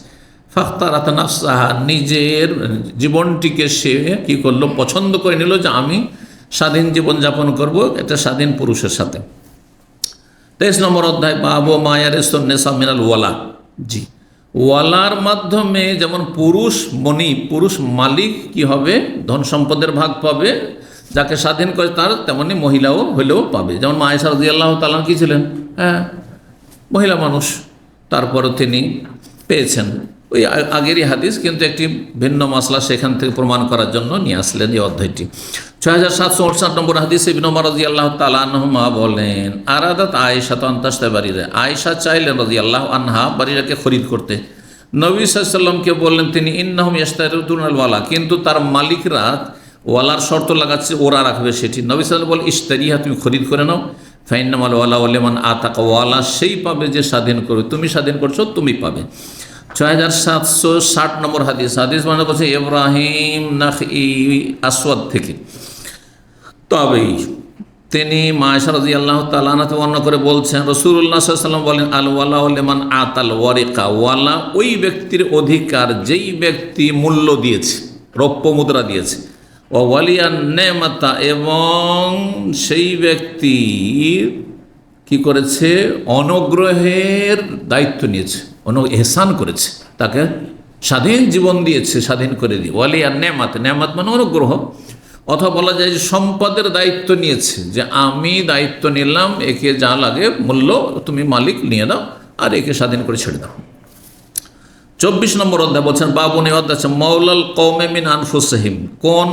ফাখতারাত নাফসাহা, নিজের জীবনটিকে সে কি করলো, পছন্দ করে নিল যে আমি স্বাধীন জীবন যাপন করব এটা স্বাধীন পুরুষের সাথে। 23 নম্বর অধ্যায়, বাবু মায়ারিসুন নিসা মিনাল ওয়ালা। জি, ওয়ালার মাধ্যমে যেমন পুরুষ মালিক কি হবে, ধন সম্পদের ভাগ পাবে, যাকে স্বাধীন করে তার, তেমনি মহিলাও হলেও পাবে। যেমন মা আয়েশা রাদিয়াল্লাহু তাআলা কি ছিলেন, হ্যাঁ, মহিলা মানুষ, তারপরও তিনি পেয়েছেন। ওই আগেরই হাদিস, কিন্তু একটি ভিন্ন মাসলা সেখান থেকে প্রমাণ করার জন্য নিয়ে আসলেন এই অধ্যায়টি। 6768 নম্বর হাদিস, ইবনে ওমর রাদিয়াল্লাহু তাআলা আনহুমা বলেন আরাদাত আয়েশা তানতাশতা বারিরা, আয়েশা চাইলেন রাদিয়াল্লাহু আনহা বারিরাকে খরিদ করতে। নবী সাল্লাল্লাহু আলাইহি ওয়াসাল্লামকে বললেন তিনি, ইন্নাহুম ইশতারিতুনাল ওয়ালা, কিন্তু তার মালিকরা ওয়ালার শর্ত লাগাচ্ছে, ওরা রাখবে সেটি। নবী সাল্লাল্লাহু আলাইহি ওয়াসাল্লাম বল ইশতারিহা, তুমি খরিদ করে নাও। ফাইন্নামাল ওয়ালা লিমান আতাকা, ওয়ালা সেই পাবে যে স্বাধীন করবে, তুমি স্বাধীন করছো তুমি পাবে। 6760 নম্বর হাদিস, হাদিস মানে বলছে ইব্রাহিম নাখই আসওয়াদ থেকে। তবে তিনি মা আয়েশা রাদিয়াল্লাহু তাআলা আনহা বর্ণনা করে বলছেন, রাসূলুল্লাহ সাল্লাল্লাহু আলাইহি ওয়াসাল্লাম বলেন আল ওয়ালা লিমান আতাল ওয়ারিকা, ওয়ালা ওই ব্যক্তির অধিকার যেই ব্যক্তি মূল্য দিয়েছে, রৌপ্য মুদ্রা দিয়েছে। ও ওয়ালিয়ান নেমাতা, এবং সেই ব্যক্তি কি করেছে, অনুগ্রহের দায়িত্ব নিয়েছে, এহসান করেছে, তাকে স্বাধীন জীবন দিয়েছে, স্বাধীন করে দিয়ে। ওয়ালিয়ান নেমাত, নেমাত মানে অনুগ্রহ। অথবা বলা যায় যে সম্পদের দায়িত্ব নিয়েছে, যে আমি দায়িত্ব নিলাম, একে যা লাগে মূল্য তুমি মালিক নিয়ে দাও, আর একে স্বাধীন করে ছেড়ে দাও। 24 নম্বর অধ্যায় বলছেন, বাবুনি অধ্যায় আছে মাওলাল কওমে মিন আনফুসিহিম, কোন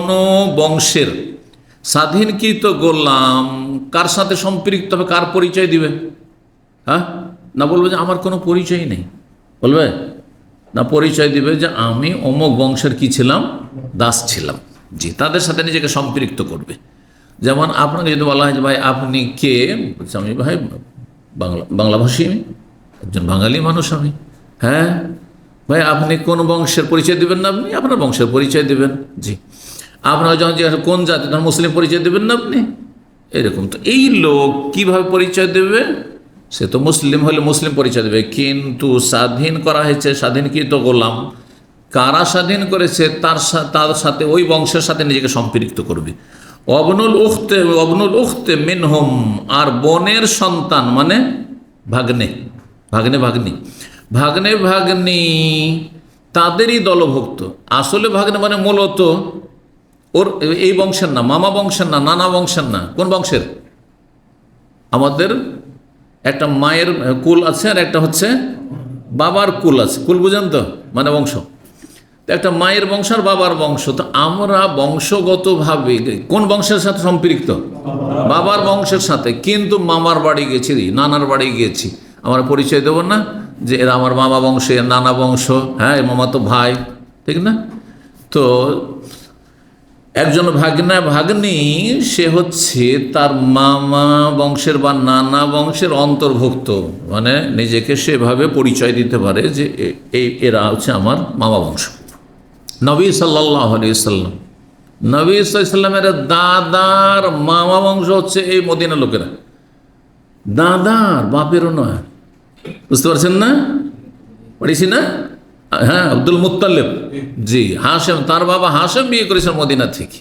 বংশের স্বাধীনকৃত গোলাম কার সাথে সম্পৃক্ত হবে, কার পরিচয় দিবে? হ্যাঁ, না বলবে যে আমার কোনো পরিচয় নেই, বলবে না পরিচয় দিবে যে আমি অমুক বংশের কি ছিলাম, দাস ছিলাম। জি, তাদের সাথে নিজেকে সম্পৃক্ত করবে। যেমন আপনাকে যদি বলা হয় যে ভাই আপনি কে, বলছে আমি ভাই বাংলাভাষী, আমি একজন বাঙালি মানুষ আমি। হ্যাঁ ভাই আপনি কোন বংশের পরিচয় দিবেন না, আপনি আপনার বংশের পরিচয় দিবেন। জি, আপনার যখন জিজ্ঞাসা কোন জাতি, তখন মুসলিম পরিচয় দেবেন না আপনি, এরকম। তো এই লোক কিভাবে পরিচয় দেবে? সে তো মুসলিম হলে মুসলিম পরিচয় দেবে, কিন্তু স্বাধীন করা হয়েছে স্বাধীনকৃত গোলাম, কারা স্বাধীন করেছে তার সাথে ওই বংশের সাথে নিজেকে সম্পৃক্ত করবে। অবনুল উখতে মিনহুম, আর বোনের সন্তান মানে ভাগ্নে, ভাগ্নি তাদেরই দলভুক্ত। আসলে ভাগ্নে মানে মূলত ওর এই বংশের না, মামা বংশের না, নানা বংশের না। কোন বংশের? আমাদের একটা মায়ের কুল আছে আর একটা হচ্ছে বাবার কুল আছে। কুল বুঝেন তো, মানে বংশ। একটা মায়ের বংশ আর বাবার বংশ। তো আমরা বংশগতভাবে কোন বংশের সাথে সম্পৃক্ত? বাবার বংশের সাথে। কিন্তু মামার বাড়ি গেছি, নানার বাড়ি গিয়েছি, আমরা পরিচয় দেবো না যে এরা আমার মামা বংশে, নানা বংশ। হ্যাঁ, মামা তো ভাই, ঠিক না? তো একজন ভাগ্নি সে হচ্ছে তার মামা বংশের বা নানা বংশের অন্তর্ভুক্ত, মানে নিজেকে সেভাবে পরিচয় দিতে পারে যে এরা হচ্ছে আমার মামা বংশ। নবী সাল্লাল্লাহু আলাইহি সাল্লাম, নবী সাল্লামের দাদার মামা বংশ হচ্ছে এই মদিনা লোকেরা, দাদার বাপেরও নয়। বুঝতে পারছেন না? পড়েছি না? হ্যাঁ, আব্দুল মুত্তালিব। জি, হাশেম, তার বাবা হাশেম বিয়ে করেছেন মদিনা থেকে।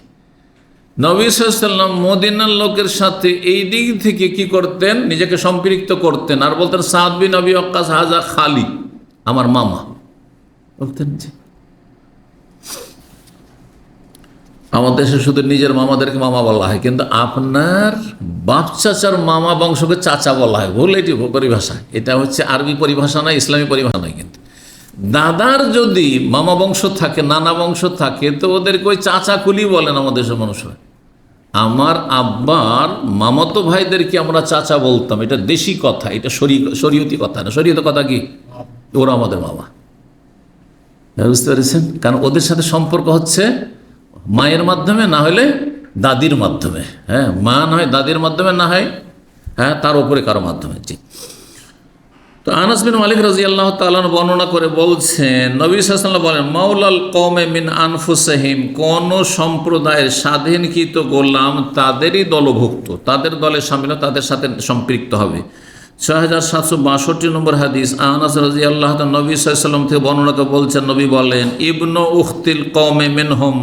নবী সাল্লাম মদিনার লোকের সাথে এই দিক থেকে কি করতেন? নিজেকে সম্পৃক্ত করতেন আর বলতেন সাদ বিন আবি ওয়াক্কাস হাজা খালি, আমার মামা বলতেন। জি, আমাদের দেশে শুধু নিজের মামাদেরকে মামা বলা হয়, কিন্তু আপনার বাপ চাচার মামা বংশকে চাচা বলা হয়। ভুল এটি পরিভাষা, এটা হচ্ছে আরবি পরিভাষা নয়, ইসলামী পরিভাষা নয়। কিন্তু দাদার যদি মামা বংশ থাকে, নানা বংশ থাকে, তো ওদেরকে ওই চাচা কুলি বলেন আমাদের দেশের মানুষরা। আমার আব্বার মামাতো ভাইদেরকে আমরা চাচা বলতাম, এটা দেশি কথা, এটা শরীয়তি কথা না। শরীয়তের কথা কি? ওরা আমাদের মামা। বুঝতে পেরেছেন? কারণ ওদের সাথে সম্পর্ক হচ্ছে মায়ের মাধ্যমে, না হলে দাদির মাধ্যমে। হ্যাঁ, মা না হয় দাদির মাধ্যমে, না হয় হ্যাঁ তার উপরে কারো মাধ্যমে। জি, তো আনাস বিন মালিক রাদিয়াল্লাহু তাআলা বর্ণনা করে বলছেন, নবী সাল্লাল্লাহু আলাইহি ওয়াসাল্লাম বলেন, মাওলাল কওমে মিন আনফুসিহিম, কোন সম্প্রদায়ের স্বাধীনকৃত গোলাম তাদেরই দলভুক্ত, তাদের দলে শামিল, তাদের সাথে সম্পৃক্ত হবে। 6762 নম্বর হাদিস, আনাস রাদিয়াল্লাহু তাআলা নবী সাল্লাল্লাহু আলাইহি ওয়াসাল্লাম থেকে বর্ণনা করে বলছেন, নবী বলেন, ইবনু উখতিল কওমে মিনহুম,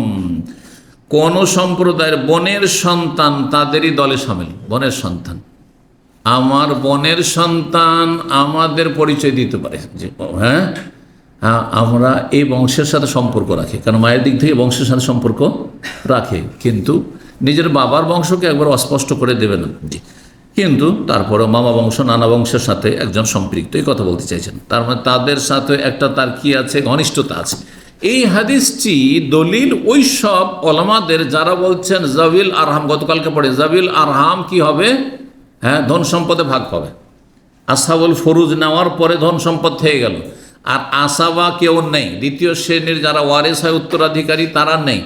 কোন সম্প্রদায়ের বোনের সন্তান তাদেরই দলে শামিল। বোনের সন্তান, আমার বোনের সন্তান আমাদের পরিচয় দিতে পারে যে হ্যাঁ আমরা এই বংশের সাথে সম্পর্ক রাখি, কারণ মায়ের দিক থেকে বংশের সাথে সম্পর্ক রাখে, কিন্তু নিজের বাবার বংশকে একবার অস্পষ্ট করে দেবে না। জি, কিন্তু তারপরে মামা বংশ, নানা বংশের সাথে একজন সম্পৃক্ত, এই কথা বলতে চাইছেন। তার মানে তাদের সাথে একটা তার কি আছে, ঘনিষ্ঠতা আছে। এই হাদিসটি দলিল ওই সব ওলামাদের যারা বলছেন জাবিল আরহাম, গতকালকে পড়ে, জাবিল আরহাম কি হবে? হ্যাঁ, ধন সম্পদে ভাগ পাবে। আসাবুল ফরুজ নেওয়ার পরে ধন সম্পদ থেকে গেল, আর আসাবা কেউ নেই, দ্বিতীয় শ্রেণীর যারা ওয়ারিস হয়, উত্তরাধিকারী, তারা নেই,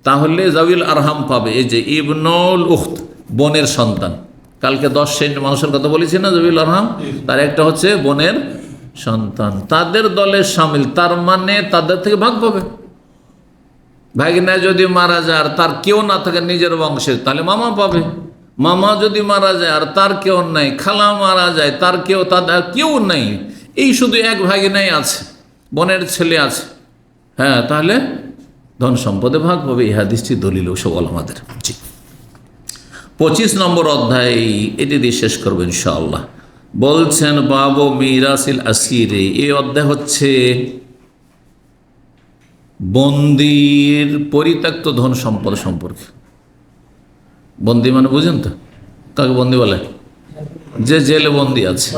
তাহলে জাবিল আরহাম পাবে। এই যে ইবনুল উখত, বোনের সন্তান, কালকে 10 শ্রেণীর মানুষের কথা বলেছি না, জাবিল আরহাম, তার একটা হচ্ছে বোনের সন্তান, তাদের দলে শামিল, তার মানে তাদের থেকে ভাগ পাবে। ভাগিনা যদি মারা যায় আর তার কেউ না থাকে নিজের বংশের, তাহলে মামা পাবে। মামা যদি মারা যায় আর তার কেউ নাই, খালা মারা যায় তার তাদের কেউ নেই, এই শুধু এক ভাগিনাই আছে, বোনের ছেলে আছে, হ্যাঁ, তাহলে ধন সম্পদে ভাগ পাবে। এই হাদিসটি দলিল ওসব ওলামাদের। জি, 25 নম্বর অধ্যায় এটি দিয়ে শেষ করবো ইনশাআল্লাহ। বলছেন বাবু মিরাসিল আসিরে, এই অধ্যায় হচ্ছে বন্দির পরিত্যক্ত ধন সম্পদ সম্পর্কে। বন্দি মানে বুঝেন তো কাকে বন্দি বলে? যে জেলে বন্দি আছে।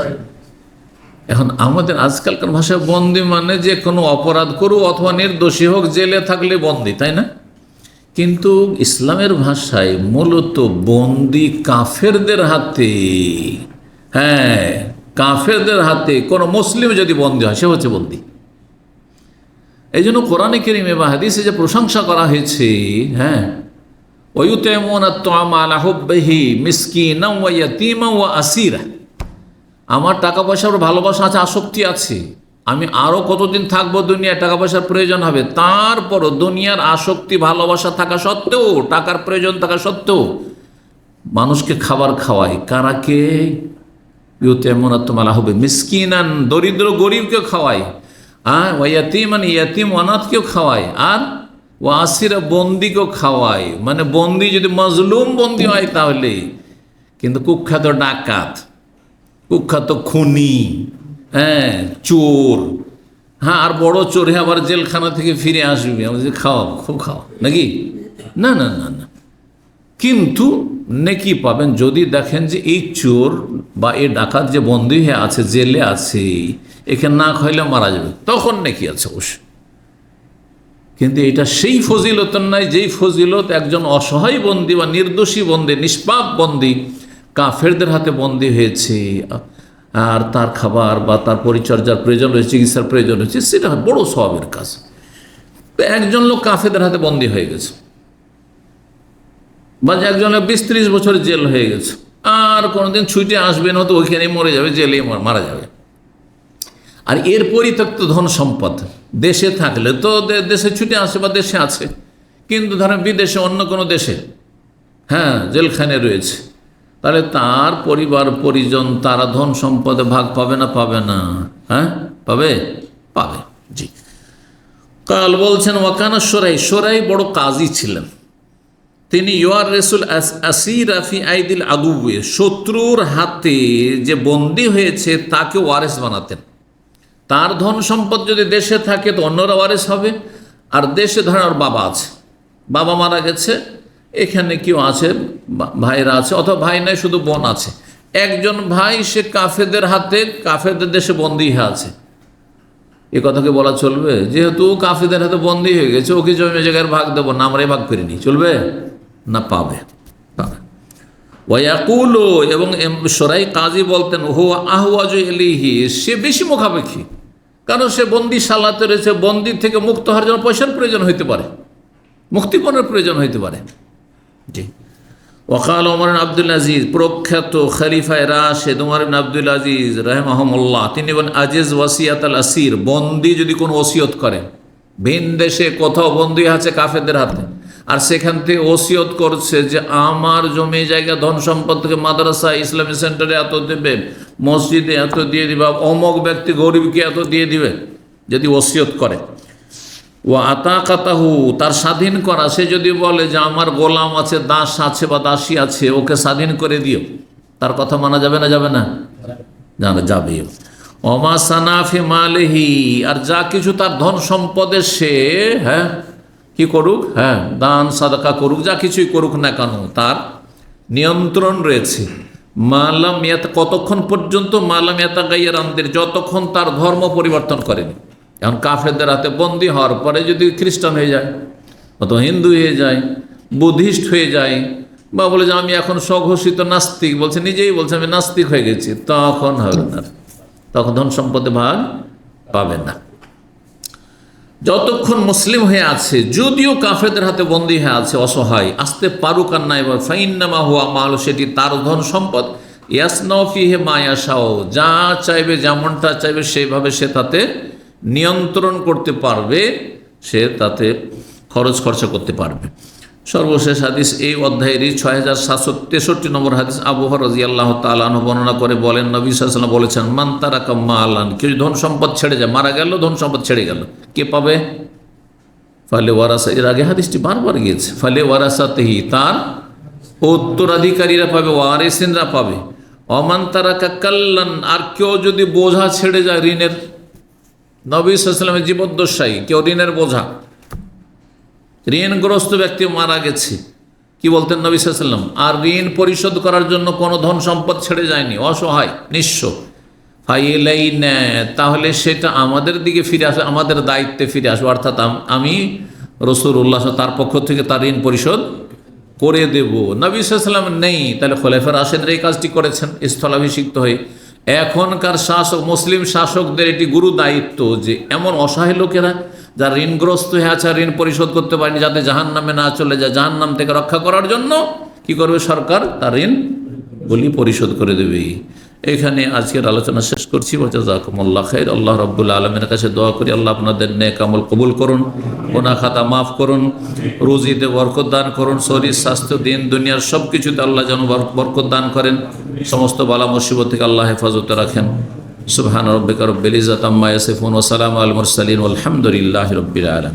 এখন আমাদের আজকালকার ভাষায় বন্দি মানে যে কোনো অপরাধ করুক অথবা নির্দোষী হোক, জেলে থাকলে বন্দি, তাই না? কিন্তু ইসলামের ভাষায় মূলত বন্দি কাফেরদের হাতে। হ্যাঁ, কাফেরদের হাতে কোনো মুসলিম যদি বন্দি হয়, সে হচ্ছে বন্দি। এই জন্য কোরআনে কারিমে বা হাদিসে যে প্রশংসা করা হয়েছে, হ্যাঁ, ওয়ুতিমুনা আত-তাআমা আলা হুব্বিহি মিসকিনান ওয়া ইয়াতীমান ওয়া আসীরা, আমার টাকা পয়সার ভালোবাসা আছে, আসক্তি আছে, আমি আরও কতদিন থাকবো দুনিয়ায়, টাকা পয়সার প্রয়োজন হবে, তারপরও দুনিয়ার আসক্তি ভালোবাসা থাকা সত্ত্বেও, টাকার প্রয়োজন থাকা সত্ত্বেও মানুষকে খাবার খাওয়াই। কারাকে? ইউতিমুনা আত-তাআমা আলা হুব্বিহি মিসকিনান, দরিদ্র গরিবকে খাওয়াই, ওয়া ইয়াতীমান, ইয়াতীম অনাথকেও খাওয়াই, আর ওয়া আসীরা, বন্দিকেও খাওয়াই। মানে বন্দি যদি মজলুম বন্দি হয় তাহলে, কিন্তু কুখ্যাত ডাকাত, কুখ্যাত খুনি, হ্যাঁ, চোর, হ্যাঁ, আর বড় চোর আবার জেলখানা থেকে ফিরে আসবে, আমাদের খাওয়াও, খুব খাওয়া নাকি? না না না না, কিন্তু নেকি পাবেন যদি দেখেন যে এই চোর বা এই ডাকাত যে বন্দী হয়ে আছে, জেলে আছে, এখানে না খাইলে মারা যাবে, তখন নেকি আছে অবশ্য। কিন্তু এটা সেই ফজিলত নয় যেই ফজিলত একজন অসহায় বন্দী বা নির্দোষী বন্দী, নিষ্পাপ বন্দী কাফেরদের হাতে বন্দী হয়েছে, আর তার খাবার বা তার পরিচর্যার প্রয়োজন রয়েছে, চিকিৎসার প্রয়োজন হয়েছে, সেটা বড় সওয়াবের কাজ। তো একজন লোক কাফেরদের হাতে বন্দী হয়ে গেছে, বা একজনের 20-30 বছর জেল হয়ে গেছে, আর কোনোদিন ছুটে আসবে না, তো ওইখানেই মরে যাবে, জেলেই মারা যাবে। আর এর পরিত্যক্ত ধন সম্পদ দেশে থাকলে তো দেশে ছুটে আসে বা দেশে আছে, কিন্তু ধরেন বিদেশে অন্য কোনো দেশে, হ্যাঁ, জেলখানে রয়েছে, তাহলে তার পরিবার পরিজন তারা ধন সম্পদে ভাগ পাবে না? পাবে না? হ্যাঁ, পাবে, পাবে। জি। কাল বলছেন ওয়াকানা সোরাই, সোরাই বড় কাজী ছিলেন তিনি। ইউয়ার রসুল আসিরা ফি আইদিল আদুয়ে, শত্রুর হাতে যে বন্দী হয়েছে তাকে ওয়ারেস বানাতেন। তার ধন সম্পদ যদি দেশে থাকে তো অন্যরা ওয়ারেস হবে, আর দেশে ধরেন ওর বাবা আছে, বাবা মারা গেছে, এখানে কেউ আছে, ভাইরা আছে, অথবা ভাই নাই শুধু বোন আছে, একজন ভাই সে কাফেরদের হাতে, কাফেরদের দেশে বন্দী হয়ে আছে, এ কথাকে বলা চলবে? যেহেতু কাফেরদের হাতে বন্দী হয়ে গেছে, ওকে জমি জায়গার ভাগ দেবো না, আমরাই ভাগ করিনি, চলবে না? পাবে, পাবে। ওয়াকুলো, এবং সরাই কাজী বলতেন, হো আহওয়াজু ইলাইহি, সে বেশি মুখাপেক্ষী, কারণ সে বন্দি সালাতে রয়েছে, বন্দি থেকে মুক্ত হওয়ার জন্য পয়সার প্রয়োজন হইতে পারে, মুক্তিপণের প্রয়োজন হইতে পারে। জি। ওয়াকাল ওমর আব্দুল আজিজ, প্রখ্যাত খলিফায়ে রাশেদ ওমর ইবনে আব্দুল আজিজ রাহিমাহুল্লাহ, তিনি বলেন আজিজ ওয়াসিয়াত আল আসির, বন্দি যদি কোনো ওসিয়ত করে, ভিন দেশে কোথাও বন্দি আছে কাফেরদের হাতে, আর সেখান থেকে ওসিয়ত করছে যে আমার জমি জায়গা ধন সম্পদ থেকে মাদ্রাসা ইসলামী সেন্টারে এত দেবে, মসজিদে এত দিয়ে দিবে, অমুক ব্যক্তি গরিবকে এত দিয়ে দিবে, যদি ওসিয়ত করে, ও আতাকাতাহু, তার স্বাধীন করা, সে যদি বলে যে আমার গোলাম আছে, দাস আছে বা দাসী আছে, ওকে স্বাধীন করে দিও, তার কথা মানা যাবে না? যাবে না? জানা যাবে। ওমা সানাফি মালিহি, আর যা কিছু তার ধন সম্পদে সে, হ্যাঁ, কি করুক, হ্যাঁ, দান সাদাকা করুক, যা কিছুই করুক না কেন, তার নিয়ন্ত্রণ রয়েছে। মালাম ইয়াত, কতক্ষণ পর্যন্ত? মালাম ইয়াতাগাইয়ার আনদের, যতক্ষণ তার ধর্ম পরিবর্তন করেনি। এখন কাফেরদের হাতে বন্দী হওয়ার পরে যদি খ্রিস্টান হয়ে যায়, অথবা হিন্দু হয়ে যায়, বুদ্ধিস্ট হয়ে যায়, বা বলে যে আমি এখন স্বঘোষিত নাস্তিক, বলছে, নিজেই বলছে আমি নাস্তিক হয়ে গেছি, তখন হবে না, তখন ধন সম্পদে ভাগ পাবে না। যতক্ষণ মুসলিম হয়ে আছে, যদিও কাফেরদের হাতে বন্দী হয়ে আছে, অসহায়, আসতে পারুক আর নাই, ফাইন্নামা হুয়া মাল, সেটি তার ধন সম্পদ, ইয়াসনাউ ফিহি মা ইয়াশাউ, যা চাইবে, যেমনটা চাইবে সেইভাবে সে তাতে নিয়ন্ত্রণ করতে পারবে, সে তাতে খরচ খরচা করতে পারবে। সর্বশেষ হাদিস এই অধ্যায়েরই 6763 নম্বর হাদিস, আবু হুরায়রা রাদিয়াল্লাহু তাআলা আনহু বর্ণনা করে বলেন, নবী সাল্লাল্লাহু আলাইহি ওয়াসাল্লাম বলেছেন, মান তারাকা মালান, কেউ ধন সম্পদ ছেড়ে যায়, মারা গেল, ধন সম্পদ ছেড়ে গেল, কে পাবে? ফালে ওয়ারাসা, এর আগে হাদিসটি বারবার গিয়েছে, ফালে ওয়ারাসাতিহি, তার উত্তরাধিকারীরা পাবে, ওয়ারিসিনরা পাবে। অমান তারাকা কাল্লান, আর কেউ যদি বোঝা ছেড়ে যায় ঋণের, নবী সাল্লাল্লাহু আলাইহি ওয়াসাল্লামের জীবদ্দশায় কেউ ঋণের বোঝা, ঋণগ্রস্ত ব্যক্তি মারা গেছে, কি বলতেন নবী সাল্লাল্লাহু আলাইহি ওয়াসাল্লাম? আর ঋণ পরিশোধ করার জন্য কোনো ধন সম্পদ ছেড়ে যায়নি, অসহায়, নিঃস্ব, ফাইলাইনা, তাহলে সেটা আমাদের দিকে ফিরে আসে, আমাদের দায়িত্বে ফিরে আসবে, অর্থাৎ আমি রাসূলুল্লাহ তার পক্ষ থেকে তার ঋণ পরিশোধ করে দেব। নবী সাল্লাল্লাহু আলাইহি ওয়াসাল্লাম নেই, তাহলে খোলাফায়ে রাশিদরা এই কাজটি করেছেন স্থলাভিষিক্ত হয়ে। এখনকার শাসক, মুসলিম শাসকদের এটি গুরু দায়িত্ব যে এমন অসহায় লোকেরা যারা ঋণগ্রস্ত হয়ে আছে, ঋণ পরিশোধ করতে পারেনি, যাতে জাহান্নামে না চলে যায়, জাহান্নাম থেকে রক্ষা করার জন্য কি করবে সরকার? তার ঋণগুলি পরিশোধ করে দেবে। এখানে আজকের আলোচনা শেষ করছি। জাযাকুমুল্লাহ খাইর। আল্লাহ রাব্বুল আলামিনের কাছে দোয়া করি, আল্লাহ আপনাদের নেক আমল কবুল করুন, গুনাহ খাতা মাফ করুন, রুজিতে বরকত দান করুন, শরীর স্বাস্থ্য দিন দুনিয়ার সব কিছুতে আল্লাহ যেন বরকত দান করেন, সমস্ত বালা মুসিবত থেকে আল্লাহ হেফাজতে রাখেন। সুবহান রাব্বিকা রব্বিল ইজ্জাতি আম্মা ইয়াসিফুন ওয়া সালামু আলাল মুরসালিন ওয়ালহামদুলিল্লাহি রাব্বিল আলামিন।